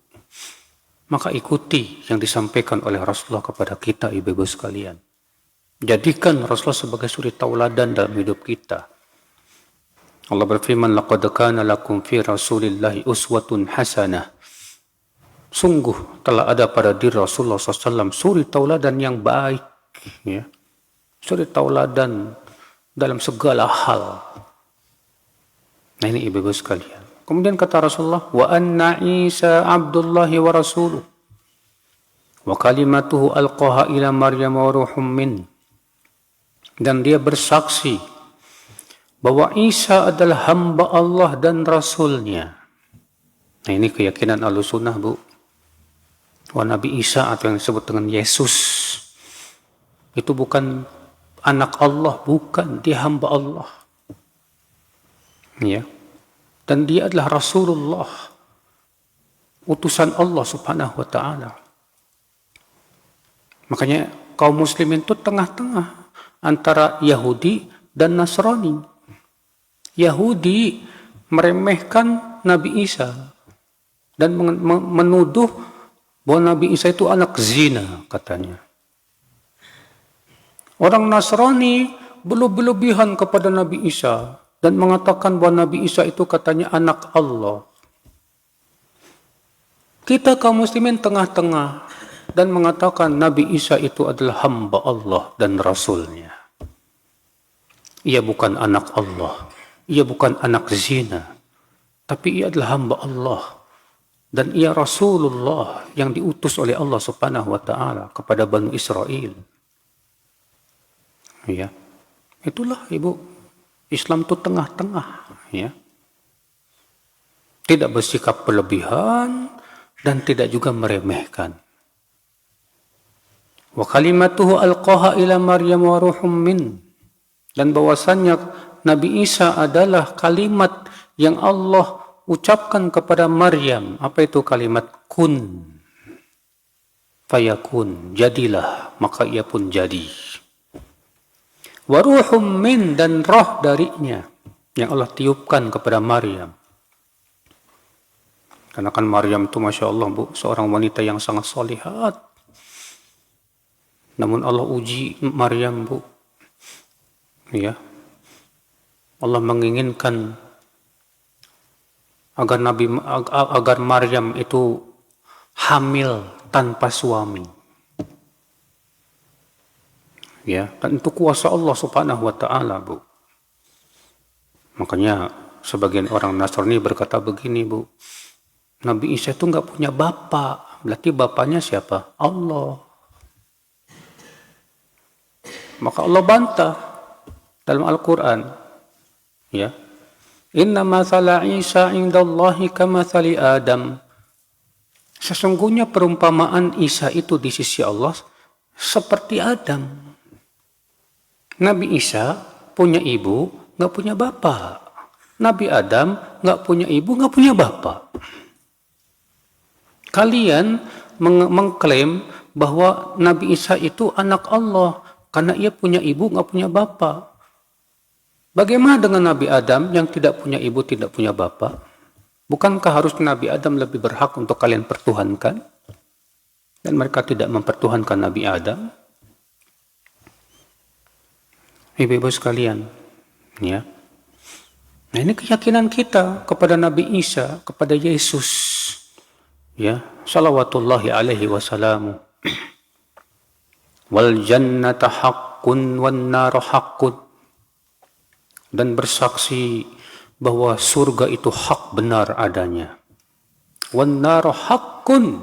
Maka ikuti yang disampaikan oleh Rasulullah kepada kita, ibu-ibu sekalian. Jadikan Rasulullah sebagai suri tauladan dalam hidup kita. Allah berfirman, laqad kana lakum fi Rasulillahi uswatun hasanah. Sungguh telah ada pada diri Rasulullah SAW suri tauladan yang baik. Ya. Suri tauladan dalam segala hal. Nah ini ibu-ibu sekalian. Kemudian kata Rasulullah, wa anna Isa abdullahi wa rasuluh wa kalimatuhu alqaha ila Maryam wa ruhum min. dan dia bersaksi bahwa Isa adalah hamba Allah dan Rasulnya. Nah, ini keyakinan Ahlussunnah, Bu. Bahwa Nabi Isa atau yang disebut dengan Yesus itu bukan anak Allah, bukan, dia hamba Allah. Ya. Dan dia adalah Rasulullah, utusan Allah Subhanahu wa taala. Makanya kaum muslimin itu tengah-tengah antara Yahudi dan Nasrani. Yahudi meremehkan Nabi Isa dan menuduh bahwa Nabi Isa itu anak zina, katanya. Orang Nasrani berlebihan kepada Nabi Isa dan mengatakan bahwa Nabi Isa itu katanya anak Allah. Kita kaum muslimin tengah-tengah dan mengatakan Nabi Isa itu adalah hamba Allah dan Rasulnya. Ia bukan anak Allah, ia bukan anak zina, tapi ia adalah hamba Allah dan ia Rasulullah yang diutus oleh Allah Subhanahu wa taala kepada Bani Israel. Ya. Itulah, Ibu, Islam itu tengah-tengah, ya. Tidak bersikap berlebihan dan tidak juga meremehkan. Wa kalimatuhu alqaha ila Maryam wa ruhum min. Dan bahwasannya Nabi Isa adalah kalimat yang Allah ucapkan kepada Maryam. Apa itu kalimat? Kun fayakun, jadilah, maka ia pun jadi. Wa ruhum min, dan roh darinya yang Allah tiupkan kepada Maryam. Karena kan Maryam itu Masya Allah, Bu, seorang wanita yang sangat solihat. Namun Allah uji Maryam, Bu. Ya. Allah menginginkan agar Maryam itu hamil tanpa suami. Ya, dan itu kuasa Allah Subhanahu wa taala, Bu. Makanya sebagian orang Nasrani berkata begini, Bu. Nabi Isa itu enggak punya bapak. Berarti bapaknya siapa? Allah. Maka Allah bantah dalam Al-Quran. Ya. Inna mathala Isa indallahi kamathali Adam. Sesungguhnya perumpamaan Isa itu di sisi Allah seperti Adam. Nabi Isa punya ibu, nggak punya bapak. Nabi Adam nggak punya ibu, nggak punya bapak. Kalian mengklaim bahwa Nabi Isa itu anak Allah karena ia punya ibu, nggak punya bapak. Bagaimana dengan Nabi Adam yang tidak punya ibu, tidak punya bapak? Bukankah harus Nabi Adam lebih berhak untuk kalian pertuhankan? Dan mereka tidak mempertuhankan Nabi Adam. Ibu-ibu sekalian, ya. Nah, ini keyakinan kita kepada Nabi Isa, kepada Yesus, ya, salawatullahi alaihi wasallam. Wal jannata haqqun wan nar haqqun, dan bersaksi bahwa surga itu hak benar adanya. Wan nar haqqun,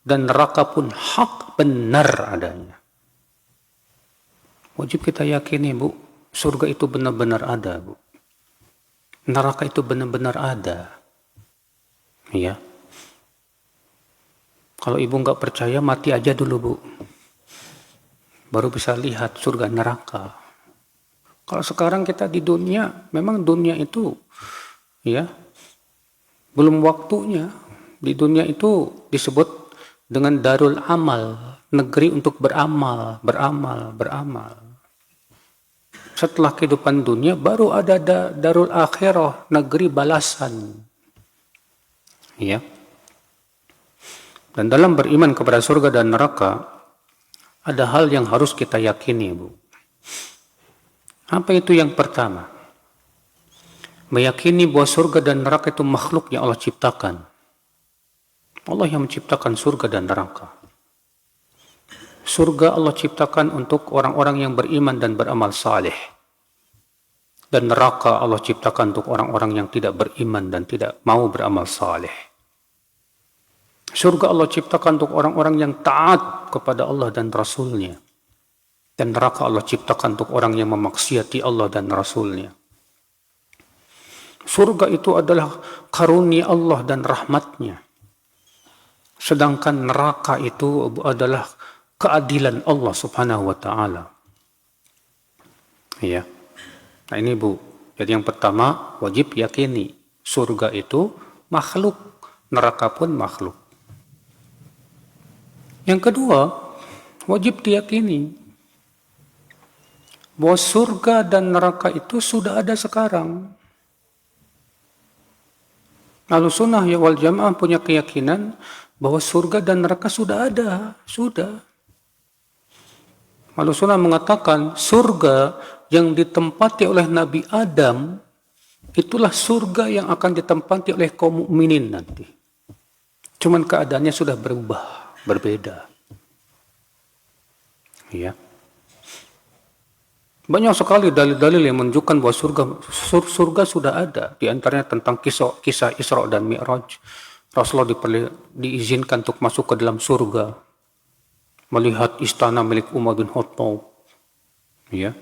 dan neraka pun hak benar adanya. Wajib kita yakini, Bu, surga itu benar-benar ada, Bu. Neraka itu benar-benar ada. Ya. Kalau ibu nggak percaya, mati aja dulu, Bu. Baru bisa lihat surga neraka. Kalau sekarang kita di dunia, memang dunia itu, ya, belum waktunya. Di dunia itu disebut dengan darul amal, negeri untuk beramal. Setelah kehidupan dunia, baru ada darul akhirah, negeri balasan. Ya. Dan dalam beriman kepada surga dan neraka, ada hal yang harus kita yakini, Bu. Apa itu yang pertama? Meyakini bahwa surga dan neraka itu makhluk yang Allah ciptakan. Allah yang menciptakan surga dan neraka. Surga Allah ciptakan untuk orang-orang yang beriman dan beramal saleh. Dan neraka Allah ciptakan untuk orang-orang yang tidak beriman dan tidak mau beramal saleh. Surga Allah ciptakan untuk orang-orang yang taat kepada Allah dan Rasul-Nya. Dan neraka Allah ciptakan untuk orang yang memaksiati Allah dan Rasul-Nya. Surga itu adalah karunia Allah dan rahmat-Nya. Sedangkan neraka itu adalah keadilan Allah subhanahu wa ta'ala. Ya. Nah ini Bu. Jadi yang pertama wajib yakini surga itu makhluk, neraka pun makhluk. Yang kedua, wajib diyakini bahwa surga dan neraka itu sudah ada sekarang. Ahlussunnah wal Jamaah punya keyakinan bahwa surga dan neraka sudah ada, sudah. Ahlussunnah mengatakan surga yang ditempati oleh Nabi Adam itulah surga yang akan ditempati oleh kaum mukminin nanti. Cuman keadaannya sudah berubah, berbeda. Ya. Banyak sekali dalil-dalil yang menunjukkan bahwa surga sudah ada. Di antaranya tentang kisah Isra dan Mi'raj. Rasulullah diizinkan untuk masuk ke dalam surga, melihat istana milik Umar bin Khattab. Ya.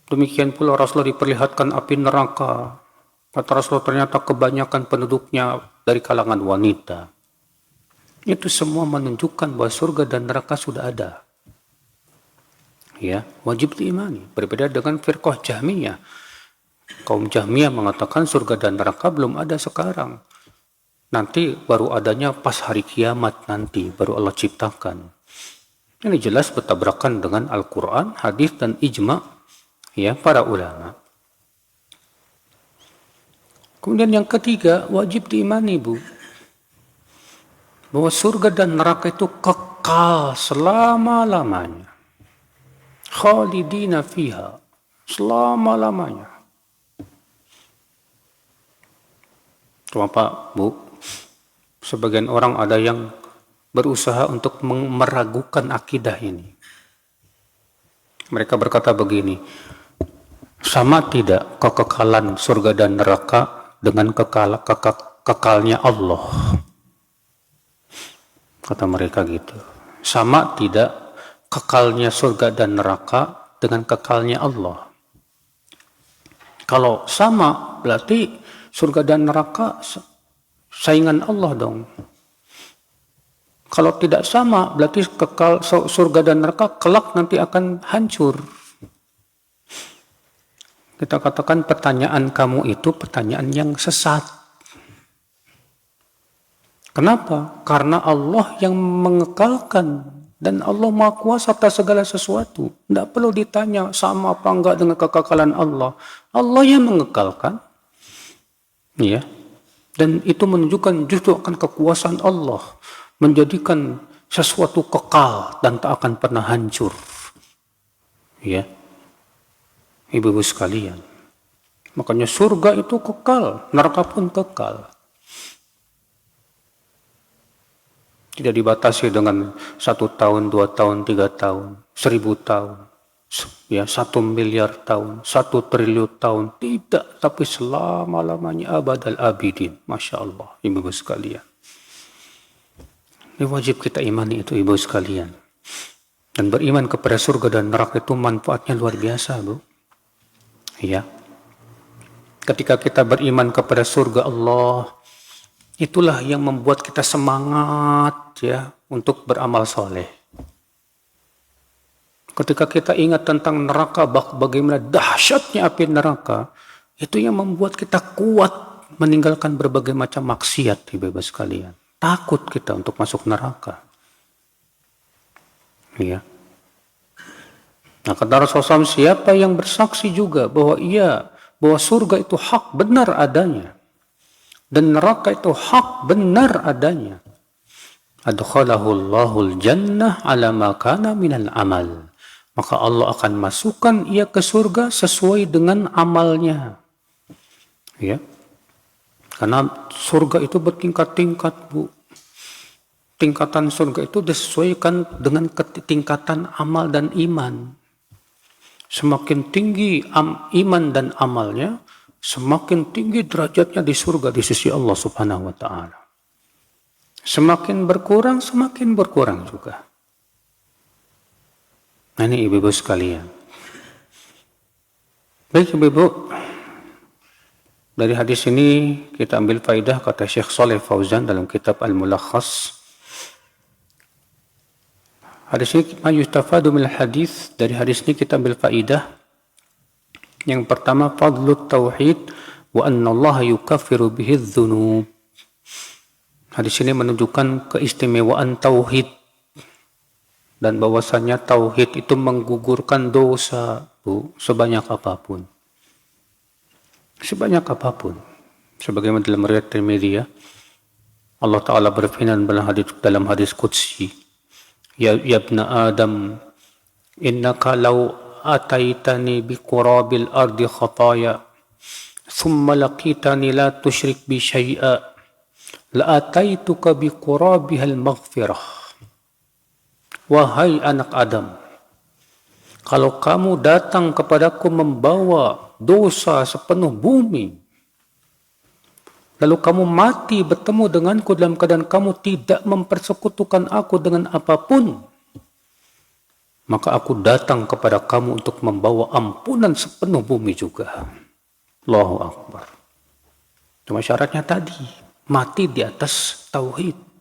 Demikian pula Rasulullah diperlihatkan api neraka. Kata Rasulullah ternyata kebanyakan penduduknya dari kalangan wanita. Itu semua menunjukkan bahwa surga dan neraka sudah ada. Ya, wajib diimani. Berbeda dengan firqah Jahmiyah. Kaum Jahmiyah mengatakan surga dan neraka belum ada sekarang. Nanti baru adanya pas hari kiamat nanti, baru Allah ciptakan. Ini jelas bertabrakan dengan Al-Quran, hadis dan ijma' ya para ulama. Kemudian yang ketiga, wajib diimani Bu, bahwa surga dan neraka itu kekal selama-lamanya. Khalidina fiha, selama-lamanya. Cuma Pak, Bu, sebagian orang ada yang berusaha untuk meragukan akidah ini. Mereka berkata begini, sama tidak kekekalan surga dan neraka dengan kekalnya Allah? Kata mereka gitu. Sama tidak kekalnya surga dan neraka dengan kekalnya Allah? Kalau sama, berarti surga dan neraka saingan Allah dong. Kalau tidak sama, berarti kekal surga dan neraka kelak nanti akan hancur. Kita katakan pertanyaan kamu itu pertanyaan yang sesat. Kenapa? Karena Allah yang mengekalkan. Dan Allah Maha Kuasa atas segala sesuatu. Tidak perlu ditanya sama apa enggak dengan kekekalan Allah. Allah yang mengekalkan. Ya. Dan itu menunjukkan justru akan kekuasaan Allah. Menjadikan sesuatu kekal dan tak akan pernah hancur. Ya. Ibu-ibu sekalian. Makanya surga itu kekal. Neraka pun kekal. Tidak dibatasi dengan 1 tahun, 2 tahun, 3 tahun, 1000 tahun, ya 1 miliar tahun, 1 triliun tahun. Tidak, tapi selama-lamanya abadal abidin. Masya Allah, ibu sekalian. Ini wajib kita imani itu, ibu sekalian. Dan beriman kepada surga dan neraka itu manfaatnya luar biasa, Bu. Ya. Ketika kita beriman kepada surga Allah, itulah yang membuat kita semangat ya untuk beramal soleh. Ketika kita ingat tentang neraka, bagaimana dahsyatnya api neraka, itu yang membuat kita kuat meninggalkan berbagai macam maksiat, ibu-ibu sekalian. Takut kita untuk masuk neraka. Ya. Nah, kata Rasulullah SAW, siapa yang bersaksi juga bahwa surga itu hak benar adanya. Dan neraka itu hak benar adanya. Adkhalahul jannah ala ma kana minal amal. Maka Allah akan masukkan ia ke surga sesuai dengan amalnya. Ya. Karena surga itu bertingkat-tingkat, Bu. Tingkatan surga itu disesuaikan dengan tingkatan amal dan iman. Semakin tinggi iman dan amalnya, semakin tinggi derajatnya di surga di sisi Allah Subhanahu wa ta'ala. Semakin berkurang juga. Nah Nah, ini ibu-ibu sekalian. Baik ibu-ibu, dari hadis ini kita ambil faidah kata Syekh Shalih Fauzan dalam kitab Al-Mulakhas. Hadis ini ma yustafadu min hadis, dari hadis ini kita ambil faidah. Yang pertama, fadlut tauhid wa anna Allah yukaffiru bihi dzunub. Hadis ini menunjukkan keistimewaan tauhid dan bahwasanya tauhid itu menggugurkan dosa, Bu, sebanyak apapun. Sebanyak apapun. Sebagaimana dalam riwayat Tirmidzi, Allah Ta'ala berfirman dalam hadis qudsi, Ya ibna Adam, innaka law ataitani biqurabil ardi khataya, thumma laqitani la tusyrik bi syai'a, la ataituka biqurabihal maghfirah. Wahai anak Adam, kalau kamu datang kepadaku membawa dosa sepenuh bumi, lalu kamu mati bertemu denganku dalam keadaan kamu tidak mempersekutukan aku dengan apapun, maka aku datang kepada kamu untuk membawa ampunan sepenuh bumi juga. Allahu Akbar. Cuma syaratnya tadi, mati di atas tauhid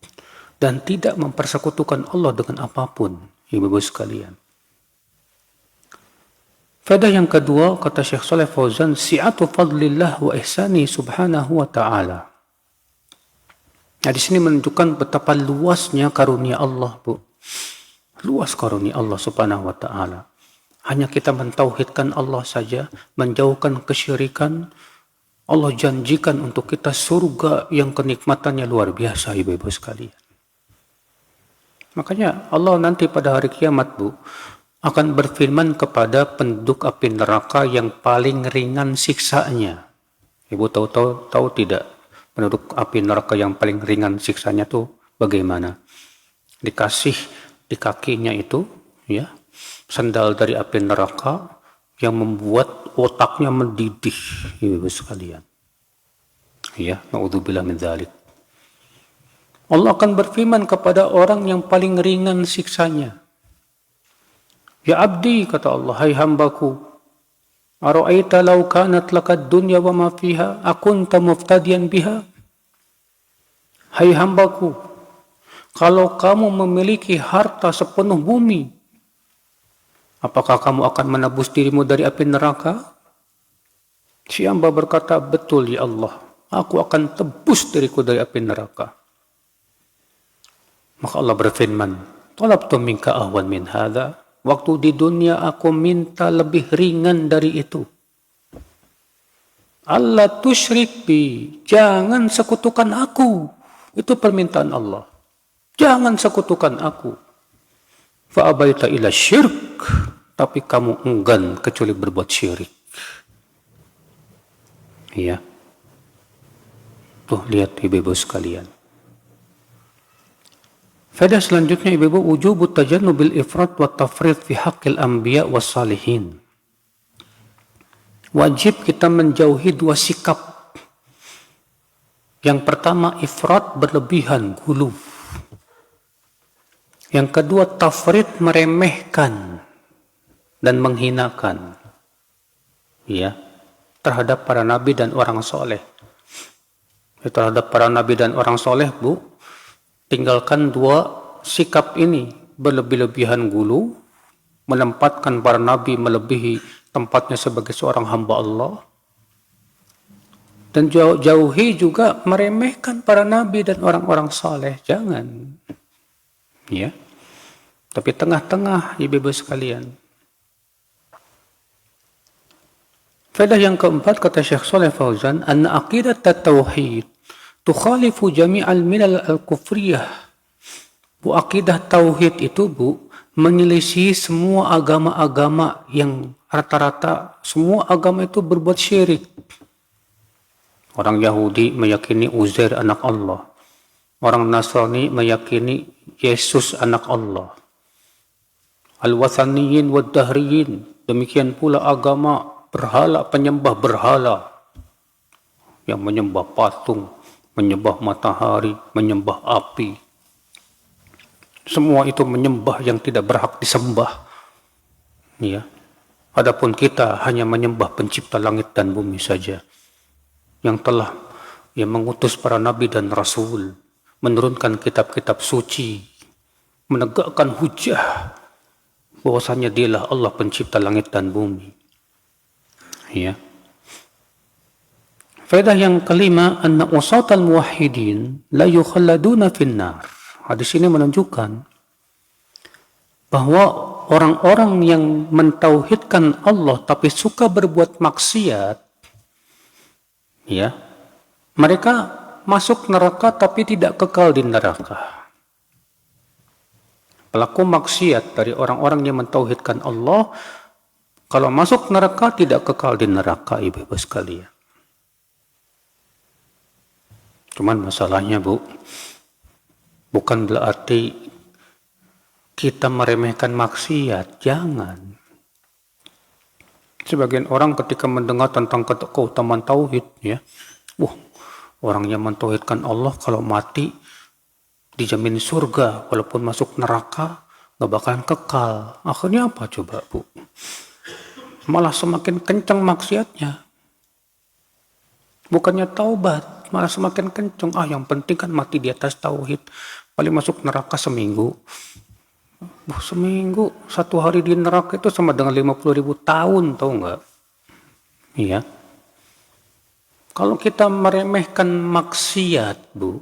dan tidak mempersekutukan Allah dengan apapun, ibu-ibu sekalian. Faedah yang kedua, kata Syekh Shalih Fauzan, si'atu fadlillah wa ihsani subhanahu wa ta'ala. Nah, di sini menunjukkan betapa luasnya karunia Allah, Bu. Luas karunia Allah subhanahu wa ta'ala. Hanya kita mentauhidkan Allah saja, menjauhkan kesyirikan, Allah janjikan untuk kita surga yang kenikmatannya luar biasa, ibu-ibu sekalian. Makanya Allah nanti pada hari kiamat, Bu, akan berfirman kepada penduduk api neraka yang paling ringan siksanya. Ibu tahu tidak penduduk api neraka yang paling ringan siksanya tuh bagaimana? Dikasih di kakinya itu, ya, sandal dari api neraka yang membuat otaknya mendidih, ibu sekalian. Ya, naudzubillah min dzalik. Allah akan berfirman kepada orang yang paling ringan siksanya. Ya abdi, kata Allah, hai hambaku, ara'aita law kanat lakad dunya wa ma fiha akunta muftadiyan biha. Hai hambaku, kalau kamu memiliki harta sepenuh bumi, apakah kamu akan menebus dirimu dari api neraka? Si hamba berkata, betul ya Allah, aku akan tebus diriku dari api neraka. Maka Allah berfirman, talabtu minka ahwan min hadha. Waktu di dunia aku minta lebih ringan dari itu. Allah tusyrik bi, jangan sekutukan aku. Itu permintaan Allah. Jangan sekutukan aku. Fa abaita ila syirk, tapi kamu enggan kecuali berbuat syirik. Iya. Tuh lihat ibu-ibu sekalian. Faedah selanjutnya ibu-ibu, wujubut tajannubil ifrat wa tafrid fi haqqil anbiya was salihin. Wajib kita menjauhi dua sikap. Yang pertama, ifrat, berlebihan, gulu. Yang kedua, tafrid, meremehkan dan menghinakan, ya, terhadap para nabi dan orang soleh. Terhadap para nabi dan orang soleh, Bu, tinggalkan dua sikap ini, berlebih-lebihan gulu, menempatkan para nabi melebihi tempatnya sebagai seorang hamba Allah, dan jauhi juga meremehkan para nabi dan orang-orang saleh. Jangan, ya. Tapi tengah-tengah, ibu-ibu sekalian. Faedah yang keempat, kata Syekh Shalih Fauzan, anna aqidat at-tauhid tukhalifu jami'al milal al-kufriyah. Bu, akidah tauhid itu, Bu, menyelisih semua agama-agama yang rata-rata semua agama itu berbuat syirik. Orang Yahudi meyakini Uzair anak Allah. Orang Nasrani meyakini Yesus anak Allah. Al-Wathaniyin wad-Dahriyin, demikian pula agama berhala, penyembah berhala yang menyembah patung, menyembah matahari, menyembah api. Semua itu menyembah yang tidak berhak disembah. Ya. Adapun kita hanya menyembah pencipta langit dan bumi saja, yang telah mengutus para nabi dan rasul, menurunkan kitab-kitab suci, menegakkan hujah bahwasanya dialah Allah pencipta langit dan bumi. Ya. Faedah yang kelima, anna usatal muwahhidin la yukhalladuna finnar. Hadis ini menunjukkan bahwa orang-orang yang mentauhidkan Allah tapi suka berbuat maksiat, ya, mereka masuk neraka tapi tidak kekal di neraka. Pelaku maksiat dari orang-orang yang mentauhidkan Allah, kalau masuk neraka tidak kekal di neraka, ibu-ibu sekalian. Cuman masalahnya, Bu, bukan berarti kita meremehkan maksiat, jangan. Sebagian orang ketika mendengar tentang keutamaan tauhid, ya, orang yang mentauhidkan Allah kalau mati dijamin surga, walaupun masuk neraka nggak bakalan kekal. Akhirnya apa coba, Bu? Malah semakin kencang maksiatnya. Bukannya taubat, malah semakin kencang. Yang penting kan mati di atas tauhid. Paling masuk neraka seminggu. Seminggu, 1 hari di neraka itu sama dengan 50.000 tahun, tahu nggak? Iya. Kalau kita meremehkan maksiat, Bu,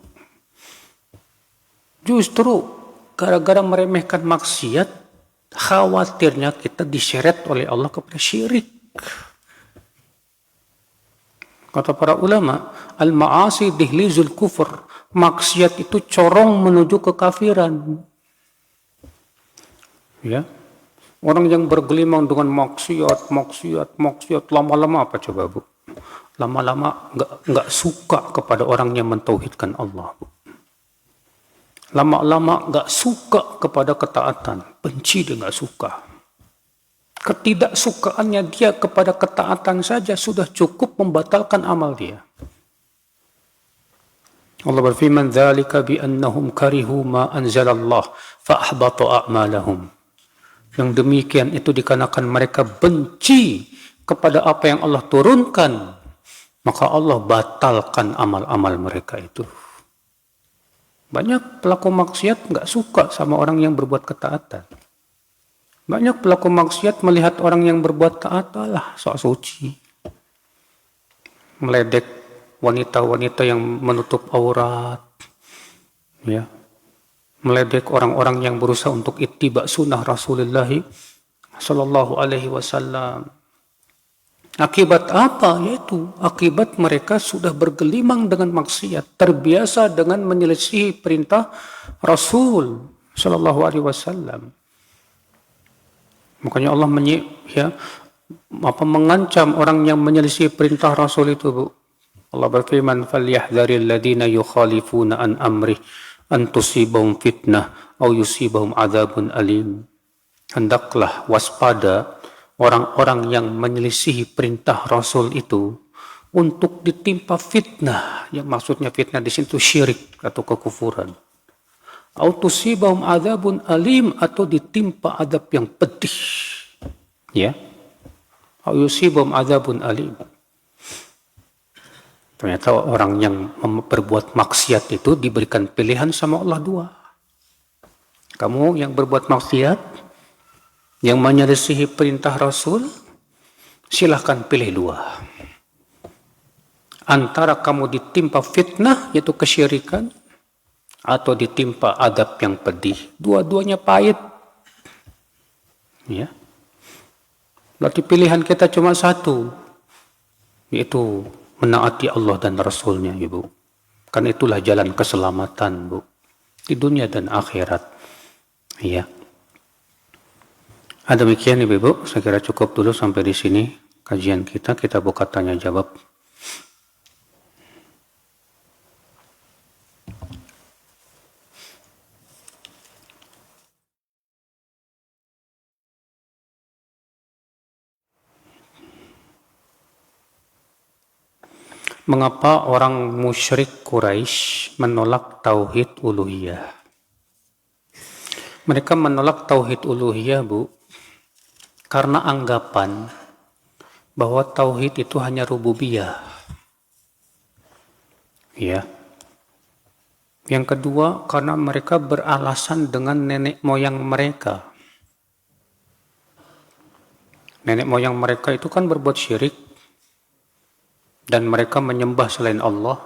justru gara-gara meremehkan maksiat, khawatirnya kita diseret oleh Allah kepada syirik. Kata para ulama, al-ma'asi dihlizul kufur. Maksiat itu corong menuju kekafiran. Ya. Orang yang bergelimang dengan maksiat, lama-lama apa coba, Bu? Lama-lama enggak suka kepada orang yang mentauhidkan Allah, Bu. Lama-lama enggak suka kepada ketaatan, benci dia enggak suka. Ketidaksukaannya dia kepada ketaatan saja sudah cukup membatalkan amal dia. Allah berfirman, "Dzalika bi annahum karihu ma anzalallah fa ahbata a'malahum." Yang demikian itu dikarenakan mereka benci kepada apa yang Allah turunkan, maka Allah batalkan amal-amal mereka itu. Banyak pelaku maksiat nggak suka sama orang yang berbuat ketaatan. Banyak pelaku maksiat melihat orang yang berbuat taat, sok suci. Meledek wanita-wanita yang menutup aurat. Ya. Meledek orang-orang yang berusaha untuk ittiba sunnah Rasulullah sallallahu alaihi wasallam. Akibat apa? Yaitu akibat mereka sudah bergelimang dengan maksiat, terbiasa dengan menyelisihi perintah Rasul sallallahu alaihi wasallam. Makanya Allah mengancam orang yang menyelisih perintah Rasul itu, Bu. Allah berfirman, "Falyahdharil ladzina yukhalifuna an amrih an tusibahum fitnah aw yusibahum adzabun alim." Hendaklah waspada orang-orang yang menyelisihi perintah Rasul itu untuk ditimpa fitnah. Yang maksudnya fitnah di situ syirik atau kekufuran. Autusibahum adzabun alim, atau ditimpa adab yang pedih. Ya. Ayusibahum adzabun alim. Ternyata orang yang berbuat maksiat itu diberikan pilihan sama Allah dua. Kamu yang berbuat maksiat, yang menyelisihi perintah Rasul, silahkan pilih dua. Antara kamu ditimpa fitnah, yaitu kesyirikan, atau ditimpa adab yang pedih. Dua-duanya pahit. Ya. Berarti pilihan kita cuma satu, yaitu menaati Allah dan Rasulnya, Ibu. Kan itulah jalan keselamatan, Bu, di dunia dan akhirat. Ya. Demikian, Ibu, saya kira cukup dulu sampai di sini kajian kita. Kita buka tanya jawab. Mengapa orang musyrik Quraisy menolak tauhid uluhiyah? Mereka menolak tauhid uluhiyah, Bu, Karena anggapan bahwa tauhid itu hanya rububiyah. Ya. Yang kedua, karena mereka beralasan dengan nenek moyang mereka. Nenek moyang mereka itu kan berbuat syirik dan mereka menyembah selain Allah.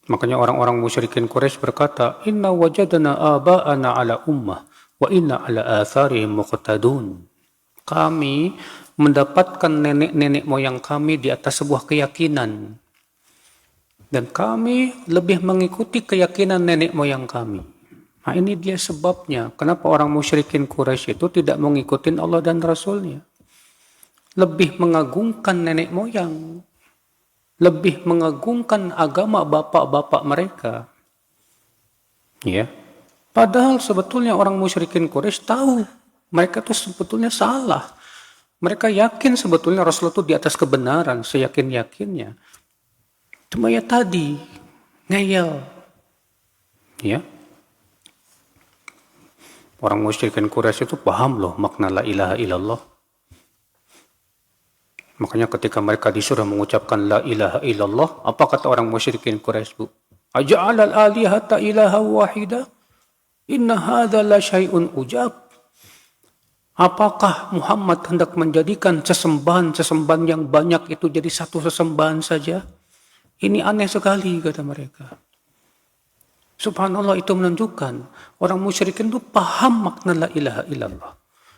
Makanya orang-orang musyrikin Quraisy berkata, "Inna wajadna aba'ana ala ummah wa inna ala atharihim muqtadun." Kami mendapatkan nenek-nenek moyang kami di atas sebuah keyakinan. Dan kami lebih mengikuti keyakinan nenek moyang kami. Nah ini dia sebabnya. Kenapa orang musyrikin Quraisy itu tidak mengikuti Allah dan Rasulnya. Lebih mengagungkan nenek moyang. Lebih mengagungkan agama bapak-bapak mereka. Ya. Padahal sebetulnya orang musyrikin Quraisy tahu. Mereka itu sebetulnya salah. Mereka yakin sebetulnya Rasulullah itu di atas kebenaran. Seyakin-yakinnya. Cuma ya tadi, ngeyel. Ya. Orang musyrikin Quraisy itu paham loh makna la ilaha illallah. Makanya ketika mereka disuruh mengucapkan la ilaha illallah, apa kata orang musyrikin Quraisy, Bu? Aja'alal alihata ilaha wahida? Inna hadza la syai'un ujab. Apakah Muhammad hendak menjadikan sesembahan yang banyak itu jadi satu sesembahan saja? Ini aneh sekali, kata mereka. Subhanallah, itu menunjukkan orang musyrikin itu paham makna la ilaha illallah.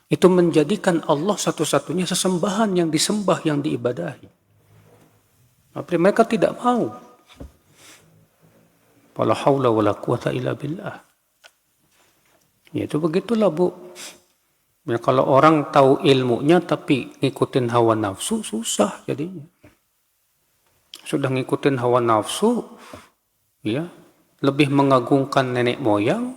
Itu menjadikan Allah satu-satunya sesembahan yang disembah, yang diibadahi. Tapi mereka tidak mau. Wala haula wala quwata illa billah. Ya itu begitulah, Bu. Ya, kalau orang tahu ilmunya tapi ngikutin hawa nafsu, susah jadinya. Sudah ngikutin hawa nafsu, ya, lebih mengagungkan nenek moyang,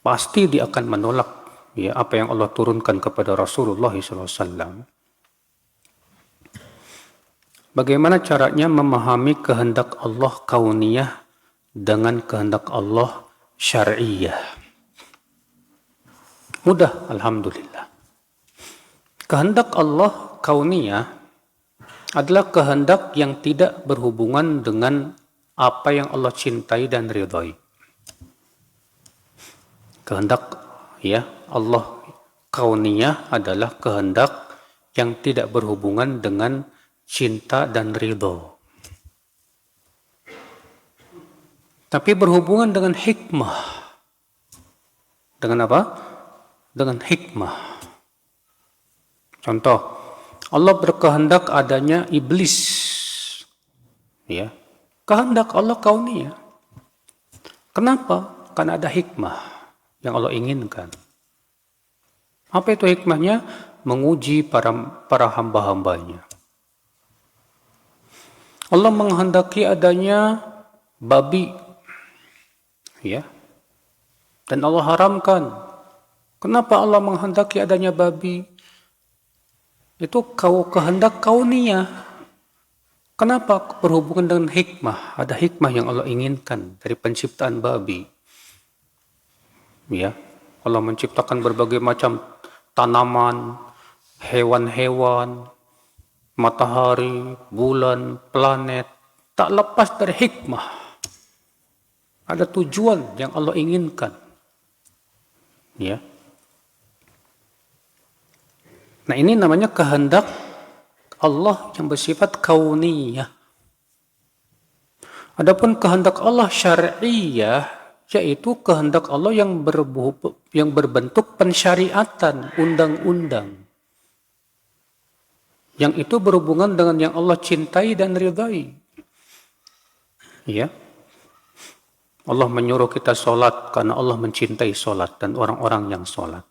pasti dia akan menolak ya apa yang Allah turunkan kepada Rasulullah SAW. Bagaimana caranya memahami kehendak Allah kauniyah dengan kehendak Allah syar'iyah? Mudah, alhamdulillah. Kehendak Allah kauniyah adalah kehendak yang tidak berhubungan dengan apa yang Allah cintai dan ridhai. Kehendak ya Allah kauniyah adalah kehendak yang tidak berhubungan dengan cinta dan ridho. Tapi berhubungan dengan hikmah. Dengan apa? Dengan hikmah. Contoh, Allah berkehendak adanya iblis. Ya. Kehendak Allah kauniyah. Kenapa? Karena ada hikmah yang Allah inginkan. Apa itu hikmahnya? Menguji para hamba-hambanya. Allah menghendaki adanya babi. Ya. Dan Allah haramkan. Kenapa Allah menghendaki adanya babi? Itu kehendak kauniyah. Kenapa? Berhubungan dengan hikmah. Ada hikmah yang Allah inginkan dari penciptaan babi. Ya, Allah menciptakan berbagai macam tanaman, hewan-hewan, matahari, bulan, planet. Tak lepas dari hikmah. Ada tujuan yang Allah inginkan. Ya. Nah ini namanya kehendak Allah yang bersifat kauniyah. Adapun kehendak Allah syar'iyah, yaitu kehendak Allah yang berbentuk pensyariatan, undang-undang. Yang itu berhubungan dengan yang Allah cintai dan ridhai. Ya. Allah menyuruh kita sholat karena Allah mencintai sholat dan orang-orang yang sholat.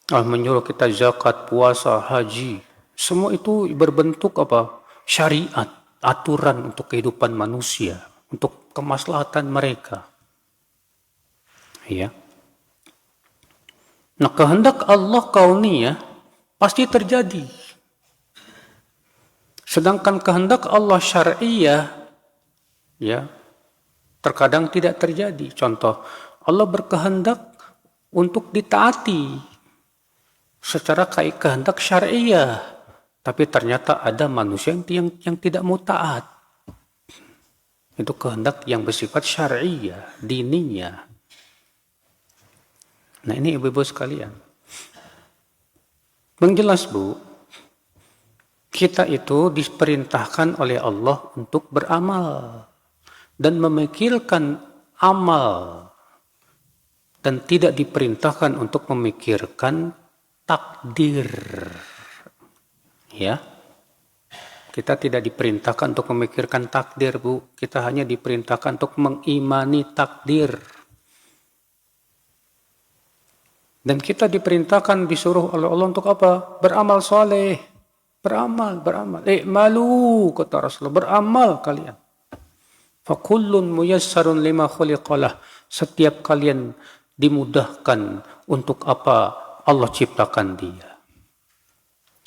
Allah menyuruh kita zakat, puasa, haji. Semua itu berbentuk apa? Syariat, aturan untuk kehidupan manusia, untuk kemaslahatan mereka. Ya. Nah, kehendak Allah kauniyah pasti terjadi. Sedangkan kehendak Allah syar'iyah ya terkadang tidak terjadi. Contoh, Allah berkehendak untuk ditaati secara kehendak syariah. Tapi ternyata ada manusia yang tidak mau taat. Itu kehendak yang bersifat syariah, dininya. Nah ini ibu-ibu sekalian. Menjelas Bu, kita itu diperintahkan oleh Allah untuk beramal dan memikirkan amal, dan tidak diperintahkan untuk memikirkan takdir. Ya, kita tidak diperintahkan untuk memikirkan takdir, Bu. Kita hanya diperintahkan untuk mengimani takdir. Dan kita diperintahkan, disuruh oleh Allah untuk apa? Beramal soleh. Beramal. I'malu, kata Rasulullah. Beramal kalian. Fakullun muyassarun lima khuliqalah. Setiap kalian dimudahkan untuk apa Allah ciptakan dia.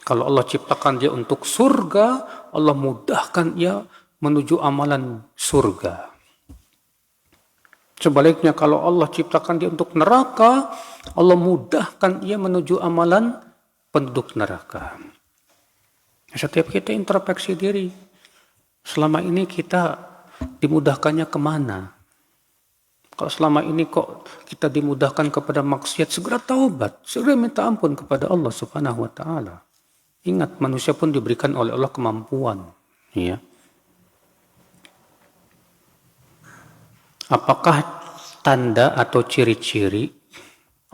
Kalau Allah ciptakan dia untuk surga, Allah mudahkan dia menuju amalan surga. Sebaliknya kalau Allah ciptakan dia untuk neraka, Allah mudahkan dia menuju amalan penduduk neraka. Setiap kita introspeksi diri, selama ini kita dimudahkannya kemana? Kalau selama ini kok kita dimudahkan kepada maksiat, segera taubat, segera minta ampun kepada Allah Subhanahu wa taala. Ingat, manusia pun diberikan oleh Allah kemampuan, ya. Apakah tanda atau ciri-ciri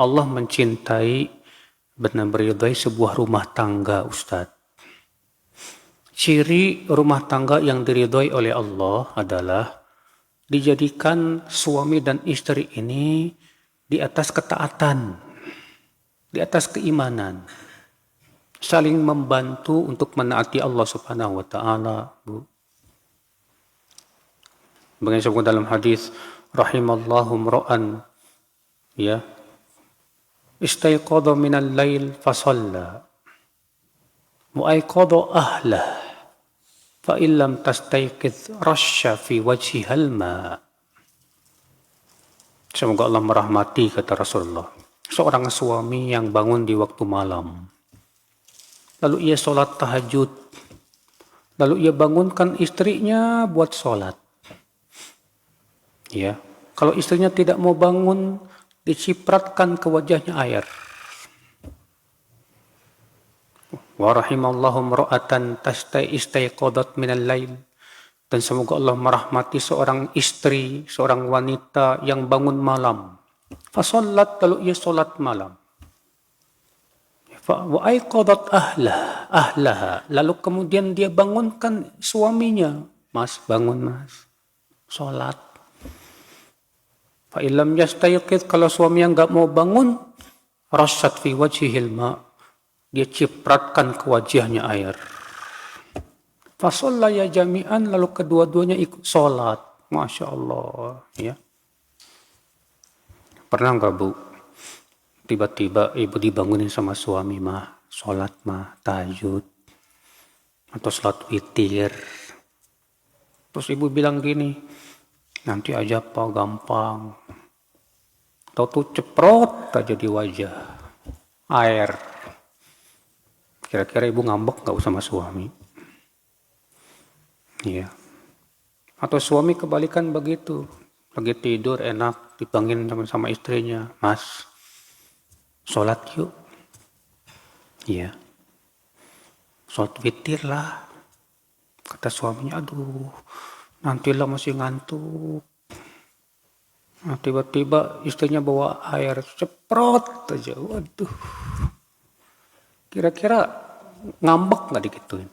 Allah mencintai dan meridai sebuah rumah tangga, Ustadz? Ciri rumah tangga yang diridhoi oleh Allah adalah dijadikan suami dan istri ini di atas ketaatan, di atas keimanan, saling membantu untuk menaati Allah Subhanahu wa taala, Bu. Bagaimana disebut dalam hadis, rahimallahu mra'an, ya, istayqadha minal lail fa shalla wa ayqadha ahlah fa illam tastayqidh rasya fi wajhihal ma. Semoga Allah merahmati, kata Rasulullah, seorang suami yang bangun di waktu malam, lalu ia sholat tahajud, lalu ia bangunkan istrinya buat sholat. Ya, kalau istrinya tidak mau bangun, dicipratkan ke wajahnya air. Wa rahimallahu mra'atan istayqadat minal lail. Dan semoga Allah merahmati seorang istri, seorang wanita yang bangun malam. Fa shallat, lalu ia sholat malam. Wa aiqadat ahlaha, lalu kemudian dia bangunkan suaminya. Mas, bangun mas, sholat. Fa illam yastayqidh, kalau suami yang enggak mau bangun, rasyat fi wajhihil ma, dia cipratkan ke wajahnya air. Fa shallaya jami'an, lalu kedua-duanya ikut sholat. Masya Allah, ya. Pernah enggak, Bu, tiba-tiba ibu dibangunin sama suami, mah, sholat mah, tahajud, atau sholat witir. Terus ibu bilang gini, nanti aja Pak, gampang. Tahu ceprot aja di wajah air. Kira-kira ibu ngambek gak sama suami? Iya. Atau suami kebalikan begitu. Lagi tidur enak, dibangunin sama istrinya. Mas, sholat yuk. Iya. Sholat witir lah. Kata suaminya, aduh, nantilah masih ngantuk. Nah, tiba-tiba istrinya bawa air, ceprot aja. Waduh. Kira-kira ngambek gak digituin?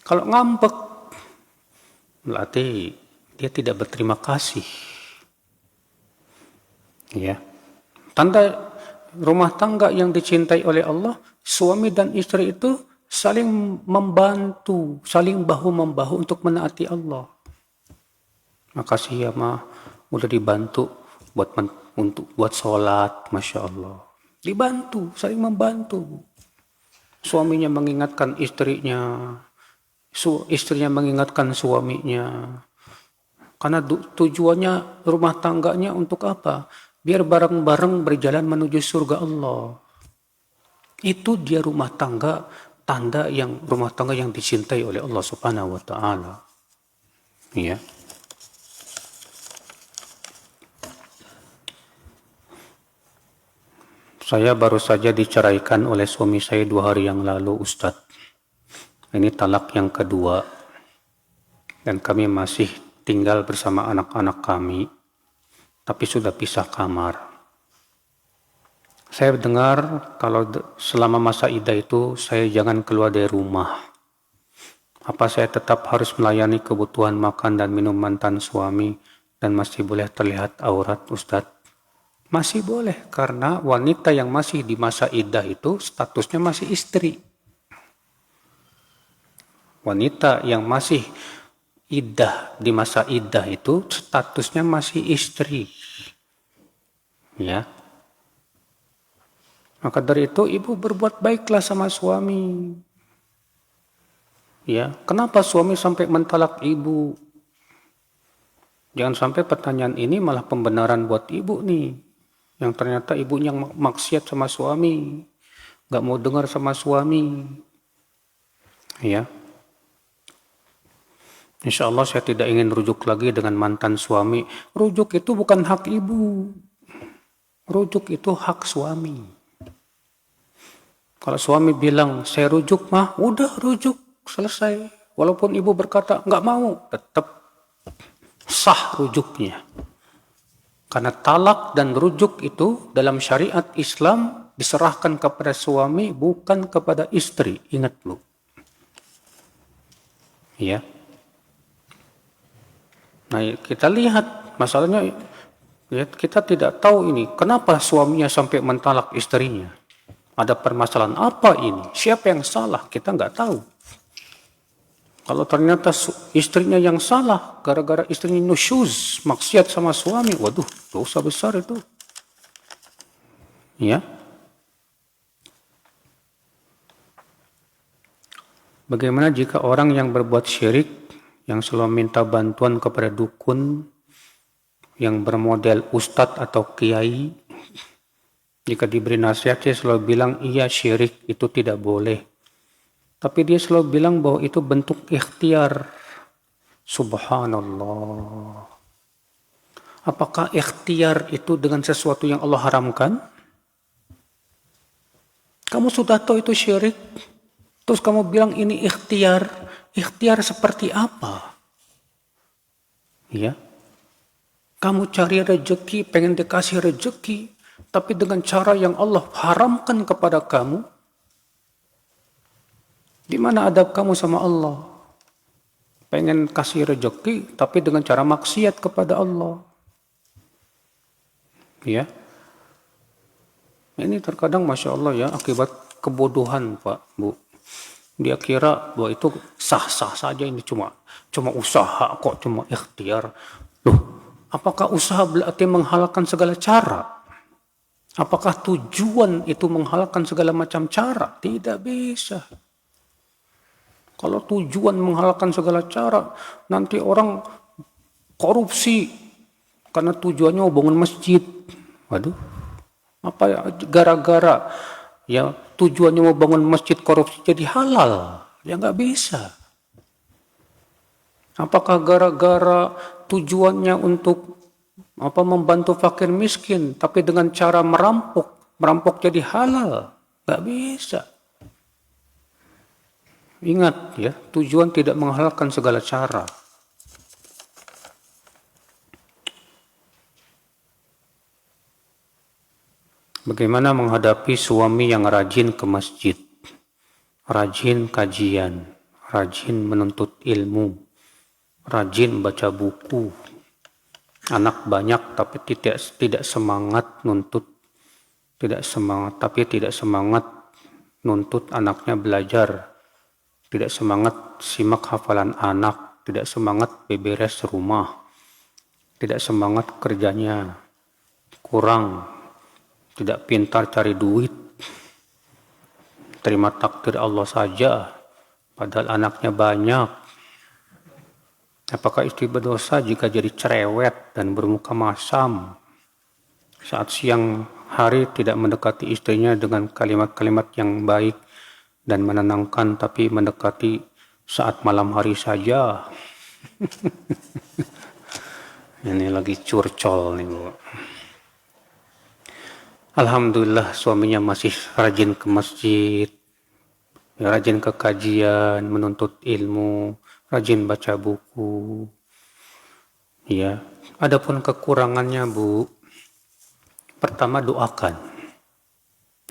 Kalau ngambek, berarti dia tidak berterima kasih. Ya. Tanda rumah tangga yang dicintai oleh Allah, suami dan istri itu saling membantu, saling bahu-membahu untuk menaati Allah. Makasih ya ma, udah dibantu buat sholat, masya Allah. Dibantu, saling membantu. Suaminya mengingatkan istrinya, istrinya mengingatkan suaminya. Karena tujuannya rumah tangganya untuk apa? biar bareng-bareng berjalan menuju surga Allah. Itu dia rumah tangga, rumah tangga yang dicintai oleh Allah Subhanahu wa taala. Ya. Saya baru saja diceraikan oleh suami saya 2 hari yang lalu, Ustadz. Ini talak yang kedua. Dan kami masih tinggal bersama anak-anak kami, tapi sudah pisah kamar. Saya dengar kalau selama masa iddah itu saya jangan keluar dari rumah. Apa saya tetap harus melayani kebutuhan makan dan minum mantan suami dan masih boleh terlihat aurat, Ustadz? Masih boleh, karena wanita yang masih di masa iddah itu statusnya masih istri. Wanita yang masih iddah di masa iddah itu statusnya masih istri. Ya. Maka dari itu ibu berbuat baiklah sama suami. Ya, kenapa suami sampai mentalak ibu? Jangan sampai pertanyaan ini malah pembenaran buat ibu nih. Yang ternyata ibunya maksiat sama suami, gak mau dengar sama suami. Ya. Insya Allah saya tidak ingin rujuk lagi dengan mantan suami. Rujuk itu bukan hak ibu. Rujuk itu hak suami. Kalau suami bilang, saya rujuk mah, udah rujuk, selesai. Walaupun ibu berkata, gak mau, tetap sah rujuknya. Karena talak dan rujuk itu dalam syariat Islam diserahkan kepada suami, bukan kepada istri. Ingat lu. Ya. Nah, kita lihat masalahnya, ya, kita tidak tahu ini. Kenapa suaminya sampai mentalak istrinya? Ada permasalahan apa ini? Siapa yang salah? Kita nggak tahu. Kalau ternyata istrinya yang salah, gara-gara istrinya nusyuz, maksiat sama suami, waduh, dosa besar itu. Ya. Bagaimana jika orang yang berbuat syirik, yang selalu minta bantuan kepada dukun, yang bermodel ustadz atau kiai, jika diberi nasihat, dia selalu bilang, iya syirik itu tidak boleh. Tapi dia selalu bilang bahwa itu bentuk ikhtiar. Subhanallah. Apakah ikhtiar itu dengan sesuatu yang Allah haramkan? Kamu sudah tahu itu syirik. Terus kamu bilang ini ikhtiar. Ikhtiar seperti apa? Ya. Kamu cari rezeki, pengen dikasih rezeki. Tapi dengan cara yang Allah haramkan kepada kamu. Di mana adab kamu sama Allah? Pengen kasih rezeki, tapi dengan cara maksiat kepada Allah. Ya. Ini terkadang Masya Allah ya, akibat kebodohan Pak, Bu. Dia kira bahwa itu sah-sah saja, ini cuma usaha kok, cuma ikhtiar. Loh, apakah usaha berarti menghalalkan segala cara? Apakah tujuan itu menghalalkan segala macam cara? Tidak bisa. Kalau tujuan menghalalkan segala cara, nanti orang korupsi karena tujuannya mau bangun masjid. Waduh, apa ya, gara-gara ya tujuannya mau bangun masjid korupsi jadi halal? Ya nggak bisa. Apakah gara-gara tujuannya untuk membantu fakir miskin, tapi dengan cara merampok jadi halal? Nggak bisa. Ingat ya, tujuan tidak menghalalkan segala cara. Bagaimana menghadapi suami yang rajin ke masjid, rajin kajian, rajin menuntut ilmu, rajin baca buku, anak banyak tapi tidak semangat nuntut, tidak semangat nuntut anaknya belajar. Tidak semangat simak hafalan anak, tidak semangat beberes rumah, tidak semangat kerjanya, kurang, tidak pintar cari duit, terima takdir Allah saja, padahal anaknya banyak. Apakah istri berdosa jika jadi cerewet dan bermuka masam? Saat siang hari tidak mendekati istrinya dengan kalimat-kalimat yang baik dan menenangkan, tapi mendekati saat malam hari saja. Ini lagi curcol nih, Bu. Alhamdulillah suaminya masih rajin ke masjid, rajin ke kajian, menuntut ilmu, rajin baca buku. Ya, adapun kekurangannya, Bu, pertama doakan.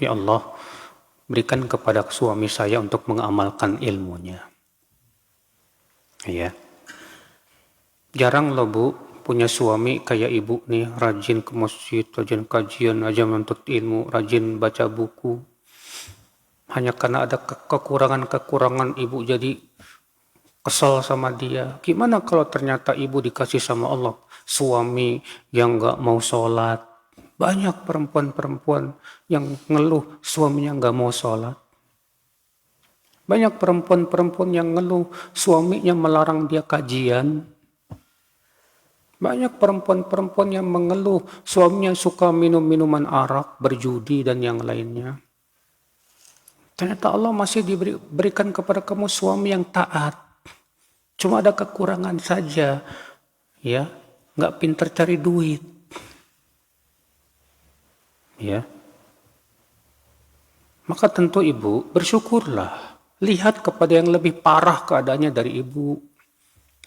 Ya Allah, berikan kepada suami saya untuk mengamalkan ilmunya. Ya. Jarang loh, Bu, punya suami kayak ibu nih, rajin ke masjid, rajin kajian, rajin menuntut ilmu, rajin baca buku. Hanya karena ada kekurangan-kekurangan ibu jadi kesal sama dia. Gimana kalau ternyata ibu dikasih sama Allah suami yang gak mau sholat? Banyak perempuan-perempuan yang ngeluh suaminya gak mau sholat. Banyak perempuan-perempuan yang ngeluh suaminya melarang dia kajian. Banyak perempuan-perempuan yang mengeluh suaminya suka minum minuman arak, berjudi dan yang lainnya. Ternyata Allah masih diberikan kepada kamu suami yang taat. Cuma ada kekurangan saja, ya, nggak pintar cari duit, ya. Maka tentu ibu bersyukurlah, lihat kepada yang lebih parah keadaannya dari ibu.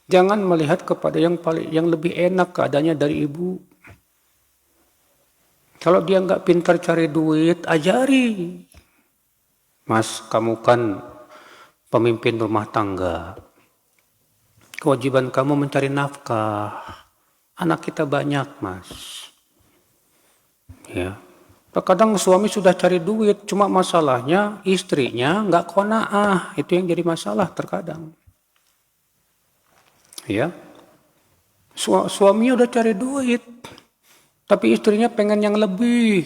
Jangan melihat kepada yang lebih enak keadaannya dari ibu. Kalau dia nggak pintar cari duit, ajari. Mas, kamu kan pemimpin rumah tangga. Kewajiban kamu mencari nafkah. Anak kita banyak, Mas. Ya. Terkadang suami sudah cari duit, cuma masalahnya istrinya nggak qanaah. Itu yang jadi masalah terkadang. Ya. Suaminya udah cari duit, tapi istrinya pengen yang lebih.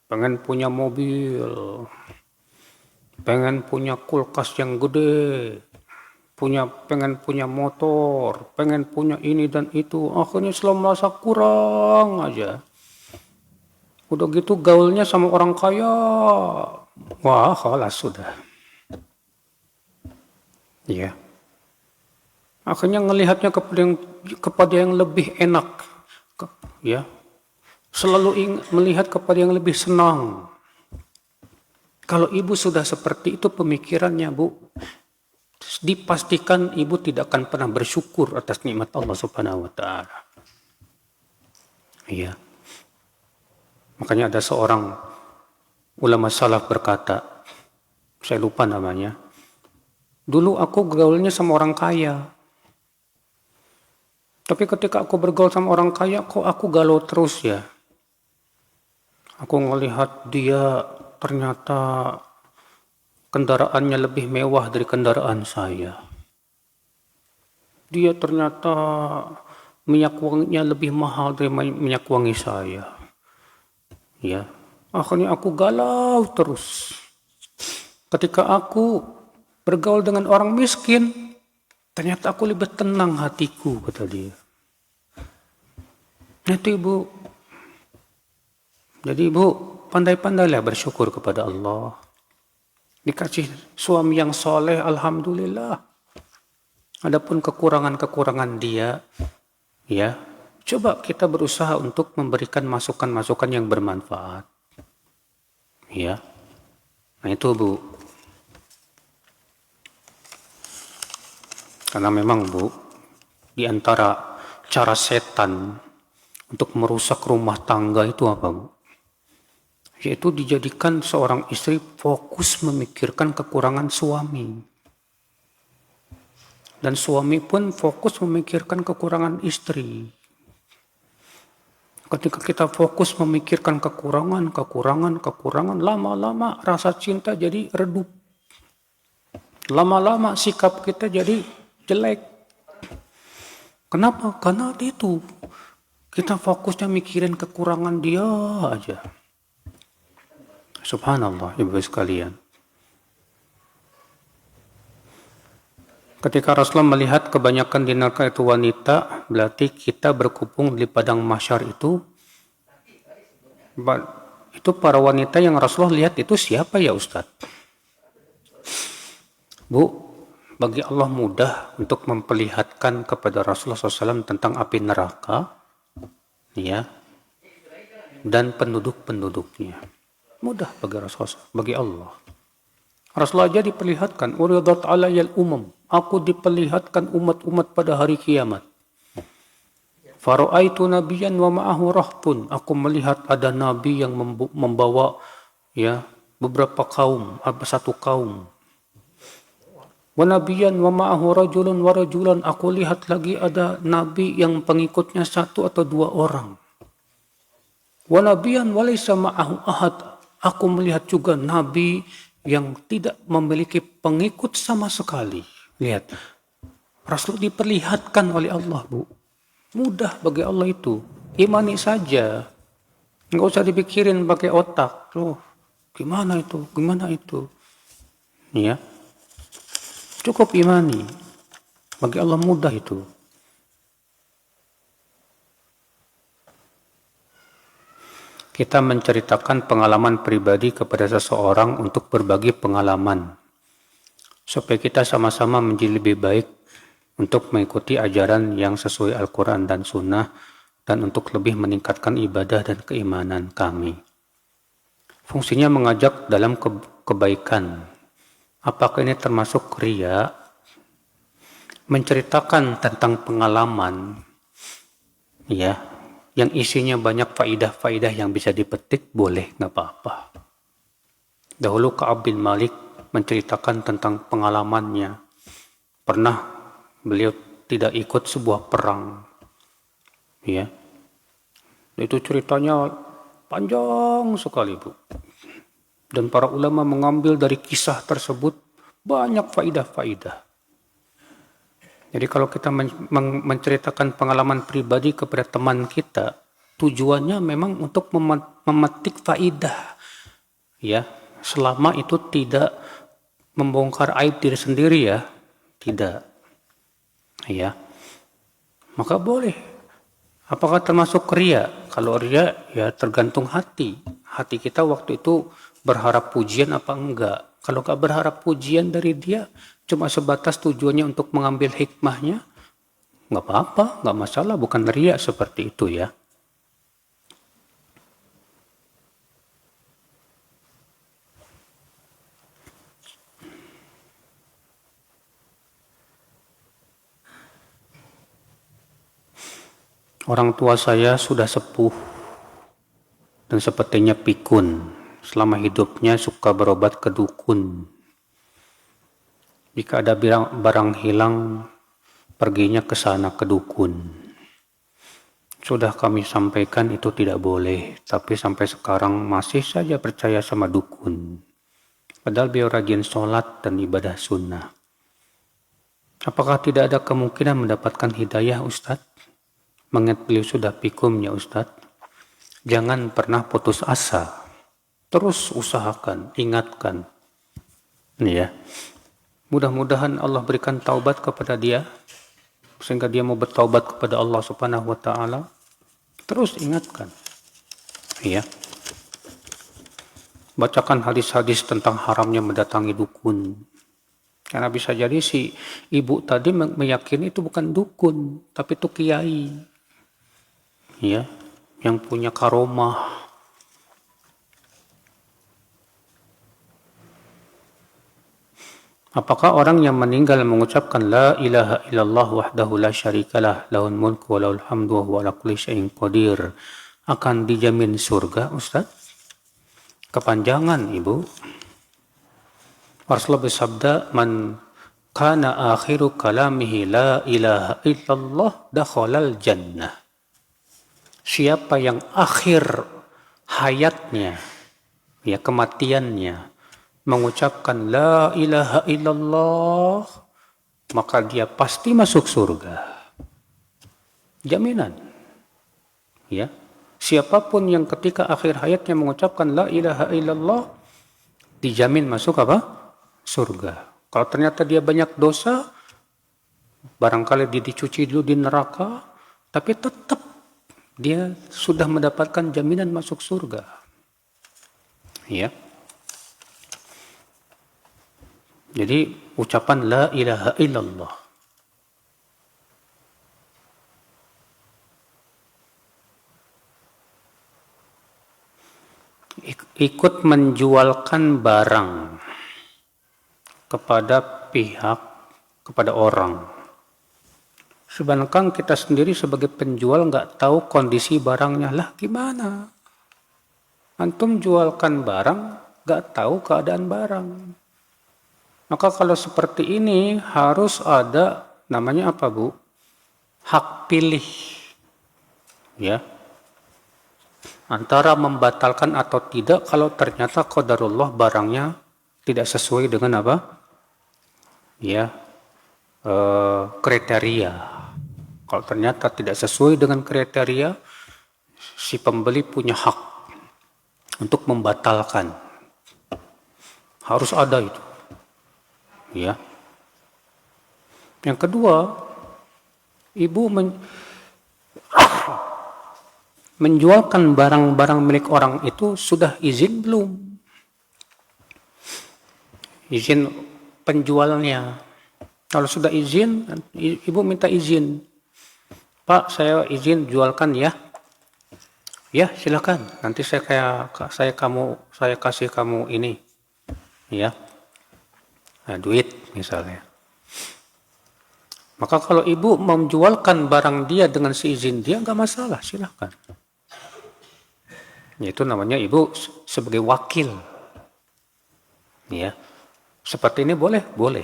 Pengen punya mobil, pengen punya kulkas yang gede, pengen punya motor, pengen punya ini dan itu. Akhirnya selalu merasa kurang aja. Udah gitu gaulnya sama orang kaya. Wah, kalah sudah. Iya. Akhirnya ngelihatnya kepada yang lebih enak. Ya. Selalu melihat kepada yang lebih senang. Kalau ibu sudah seperti itu pemikirannya, Bu, dipastikan ibu tidak akan pernah bersyukur atas nikmat Allah Subhanahu wa taala. Iya. Makanya ada seorang ulama salaf berkata, saya lupa namanya, dulu aku gaulnya sama orang kaya. Tapi ketika aku bergaul sama orang kaya, kok aku galau terus ya? Aku ngelihat dia ternyata kendaraannya lebih mewah dari kendaraan saya. Dia ternyata minyak wanginya lebih mahal dari minyak wangi saya. Ya, akhirnya aku galau terus. Ketika aku bergaul dengan orang miskin, ternyata aku lebih tenang hatiku, kata dia. Itu ibu. Jadi ibu, pandai-pandailah bersyukur kepada Allah. Dikasih suami yang soleh, alhamdulillah. Adapun kekurangan-kekurangan dia, ya, coba kita berusaha untuk memberikan masukan-masukan yang bermanfaat. Ya. Nah itu, Bu. Karena memang, Bu, di antara cara setan untuk merusak rumah tangga itu apa, Bu? Yaitu dijadikan seorang istri fokus memikirkan kekurangan suami. Dan suami pun fokus memikirkan kekurangan istri. Ketika kita fokus memikirkan kekurangan, lama-lama rasa cinta jadi redup. Lama-lama sikap kita jadi jelek. Kenapa? Karena itu. Kita fokusnya mikirin kekurangan dia aja. Subhanallah, ibu sekalian. Ketika Rasulullah melihat kebanyakan di neraka itu wanita, berarti kita berkumpul di padang mahsyar itu Itu para wanita yang Rasulullah lihat itu siapa ya Ustadz? Bu, bagi Allah mudah untuk memperlihatkan kepada Rasulullah SAW tentang api neraka, ya, dan penduduk-penduduknya. Mudah bagi Rasulullah, bagi Allah. Rasulullah aja diperlihatkan, uridat alayal umam, aku diperlihatkan umat-umat pada hari kiamat. Fara'aitu nabiyan wa ma'ahu rahtun, aku melihat ada nabi yang membawa ya beberapa kaum, satu kaum. Wa nabiyan wa ma'ahu rajulun wa rajulan, aku lihat lagi ada nabi yang pengikutnya satu atau dua orang. Wa nabiyan wa laysa ma'ahu ahad, aku melihat juga nabi yang tidak memiliki pengikut sama sekali. Lihat, Rasul diperlihatkan oleh Allah, Bu. Mudah bagi Allah itu. Imani saja. Nggak usah dipikirin pakai otak. Loh, gimana itu? Gimana itu? Ya. Cukup imani. Bagi Allah mudah itu. Kita menceritakan pengalaman pribadi kepada seseorang untuk berbagi pengalaman. Supaya kita sama-sama menjadi lebih baik untuk mengikuti ajaran yang sesuai Al-Quran dan Sunnah dan untuk lebih meningkatkan ibadah dan keimanan kami. Fungsinya mengajak dalam kebaikan. Apakah ini termasuk riya? Menceritakan tentang pengalaman ya, yang isinya banyak faidah-faidah yang bisa dipetik, boleh, nggak apa-apa. Dahulu Ka'ab bin Malik menceritakan tentang pengalamannya. Pernah beliau tidak ikut sebuah perang. Ya. Itu ceritanya panjang sekali, Bu. Dan para ulama mengambil dari kisah tersebut banyak faidah-faidah. Jadi kalau kita menceritakan pengalaman pribadi kepada teman kita, tujuannya memang untuk memetik faidah. Ya, selama itu tidak membongkar aib diri sendiri ya, tidak. Ya, maka boleh. Apakah termasuk riya? Kalau riya ya tergantung hati. Hati kita waktu itu berharap pujian apa enggak. Kalau enggak berharap pujian dari dia, cuma sebatas tujuannya untuk mengambil hikmahnya, enggak apa-apa, enggak masalah, bukan riya seperti itu ya. Orang tua saya sudah sepuh dan sepertinya pikun. Selama hidupnya suka berobat ke dukun. Jika ada barang hilang, perginya ke sana ke dukun. Sudah kami sampaikan itu tidak boleh, tapi sampai sekarang masih saja percaya sama dukun. Padahal beliau rajin sholat dan ibadah sunnah. Apakah tidak ada kemungkinan mendapatkan hidayah, Ustadz? Mengingat beliau sudah pikum ya Ustadz, jangan pernah putus asa, terus usahakan, ingatkan, ya. Mudah-mudahan Allah berikan taubat kepada dia, sehingga dia mau bertaubat kepada Allah Subhanahu Wa Taala. Terus ingatkan, ya. Bacakan hadis-hadis tentang haramnya mendatangi dukun. Karena bisa jadi si ibu tadi meyakini itu bukan dukun, tapi itu kiai. Ya, yang punya karomah. Apakah orang yang meninggal mengucapkan la ilaha illallah wahdahu la syarikalah lahul mulku wa lahul hamdu wa huwa ala kulli syai'in qadir akan dijamin surga, Ustaz? Kepanjangan, Ibu. Rasulullah bersabda, man kana akhiru kalamihi la ilaha illallah dakhalal jannah. Siapa yang akhir hayatnya, ya kematiannya, mengucapkan la ilaha illallah, maka dia pasti masuk surga. Jaminan. Ya. Siapapun yang ketika akhir hayatnya mengucapkan la ilaha illallah, dijamin masuk apa? Surga. Kalau ternyata dia banyak dosa, barangkali dia dicuci dulu di neraka, tapi tetap dia sudah mendapatkan jaminan masuk surga. Ya. Jadi ucapan la ilaha illallah ikut menjualkan barang kepada pihak, kepada orang. Sedangkan kita sendiri sebagai penjual nggak tahu kondisi barangnya. Lah gimana? Antum jualkan barang, nggak tahu keadaan barang. Maka kalau seperti ini harus ada namanya apa, Bu? Hak pilih. Ya. Antara membatalkan atau tidak kalau ternyata qadarullah barangnya tidak sesuai dengan apa? Ya, kriteria. Kalau ternyata tidak sesuai dengan kriteria, si pembeli punya hak untuk membatalkan. Harus ada itu. Ya. Yang kedua, ibu menjualkan barang-barang milik orang itu sudah izin belum? Izin penjualnya. Kalau sudah izin, ibu minta izin. Pak, saya izin jualkan ya. Ya, silakan. Nanti saya kasih kamu ini. Ya. Nah, duit misalnya. Maka kalau ibu menjualkan barang dia dengan seizin dia, nggak masalah, silakan. Itu namanya ibu sebagai wakil. Ya. Seperti ini boleh? Boleh.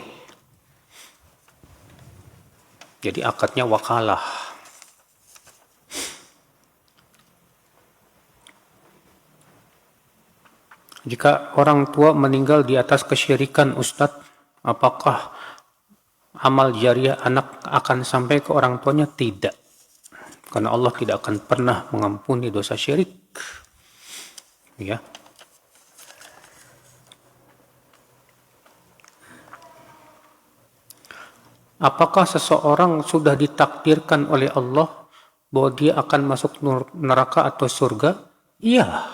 Jadi akadnya wakalah. Jika orang tua meninggal di atas kesyirikan, Ustadz, apakah amal jariah anak akan sampai ke orang tuanya? Tidak. Karena Allah tidak akan pernah mengampuni dosa syirik. Ya. Apakah seseorang sudah ditakdirkan oleh Allah bahwa dia akan masuk neraka atau surga? Iya.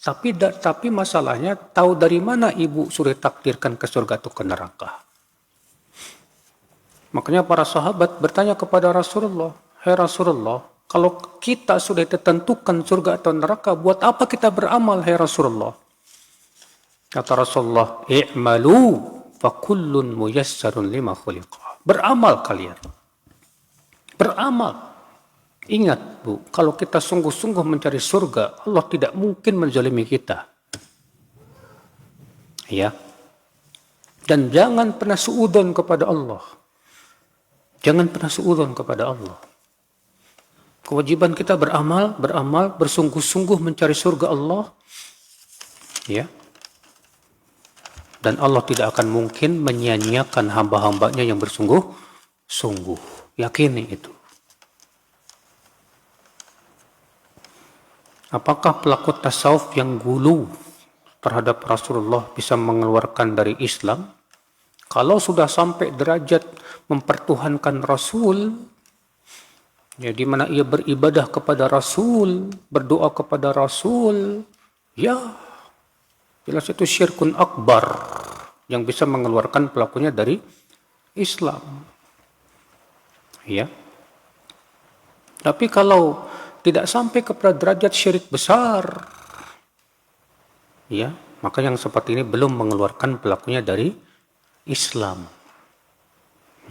Tapi masalahnya tahu dari mana ibu sudah takdirkan ke surga atau ke neraka? Makanya para sahabat bertanya kepada Rasulullah, "Hai Rasulullah, kalau kita sudah ditentukan surga atau neraka, buat apa kita beramal, hai Rasulullah?" Kata Rasulullah, "I'malu fa kullun muyassarun lima khuliqa." Beramal kalian. Beramal. Ingat, Bu, kalau kita sungguh-sungguh mencari surga, Allah tidak mungkin menzalimi kita. Ya. Dan jangan pernah suudzon kepada Allah. Jangan pernah suudzon kepada Allah. Kewajiban kita beramal, bersungguh-sungguh mencari surga Allah. Ya. Dan Allah tidak akan mungkin menyia-nyiakan hamba-hambanya yang bersungguh-sungguh. Yakini itu. Apakah pelaku tasawuf yang gulu terhadap Rasulullah bisa mengeluarkan dari Islam? Kalau sudah sampai derajat mempertuhankan Rasul, ya di mana ia beribadah kepada Rasul, berdoa kepada Rasul, ya jelas itu syirkun akbar yang bisa mengeluarkan pelakunya dari Islam. Ya. Tapi kalau tidak sampai kepada derajat syirik besar, ya, maka yang seperti ini belum mengeluarkan pelakunya dari Islam.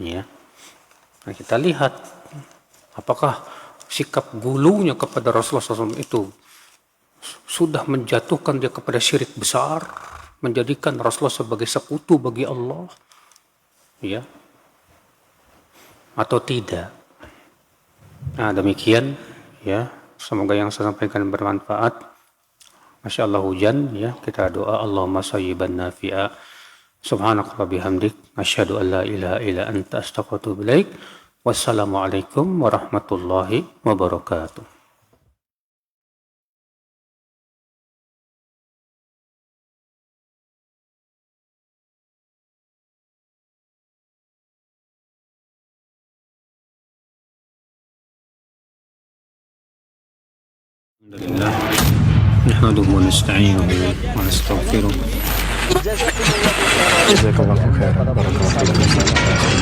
Ya. Nah, kita lihat apakah sikap gulunya kepada Rasulullah SAW itu sudah menjatuhkan dia kepada syirik besar, menjadikan Rasulullah sebagai sekutu bagi Allah, ya, atau tidak. Nah, demikian, ya, semoga yang saya sampaikan bermanfaat. Masya Allah hujan, ya, kita doa Allahumma sayyiban nafi'a. Subhanakallah bihamdik, asyhadu an la ilaha illa anta astaghfiruka wa atubu ilaik. Wassalamualaikum warahmatullahi wabarakatuh. Alhamdulillah. Nahmaduhu wa nasta'inuhu wa nastaghfiruh. جزاكم الله خيرا، بارك الله فيكم.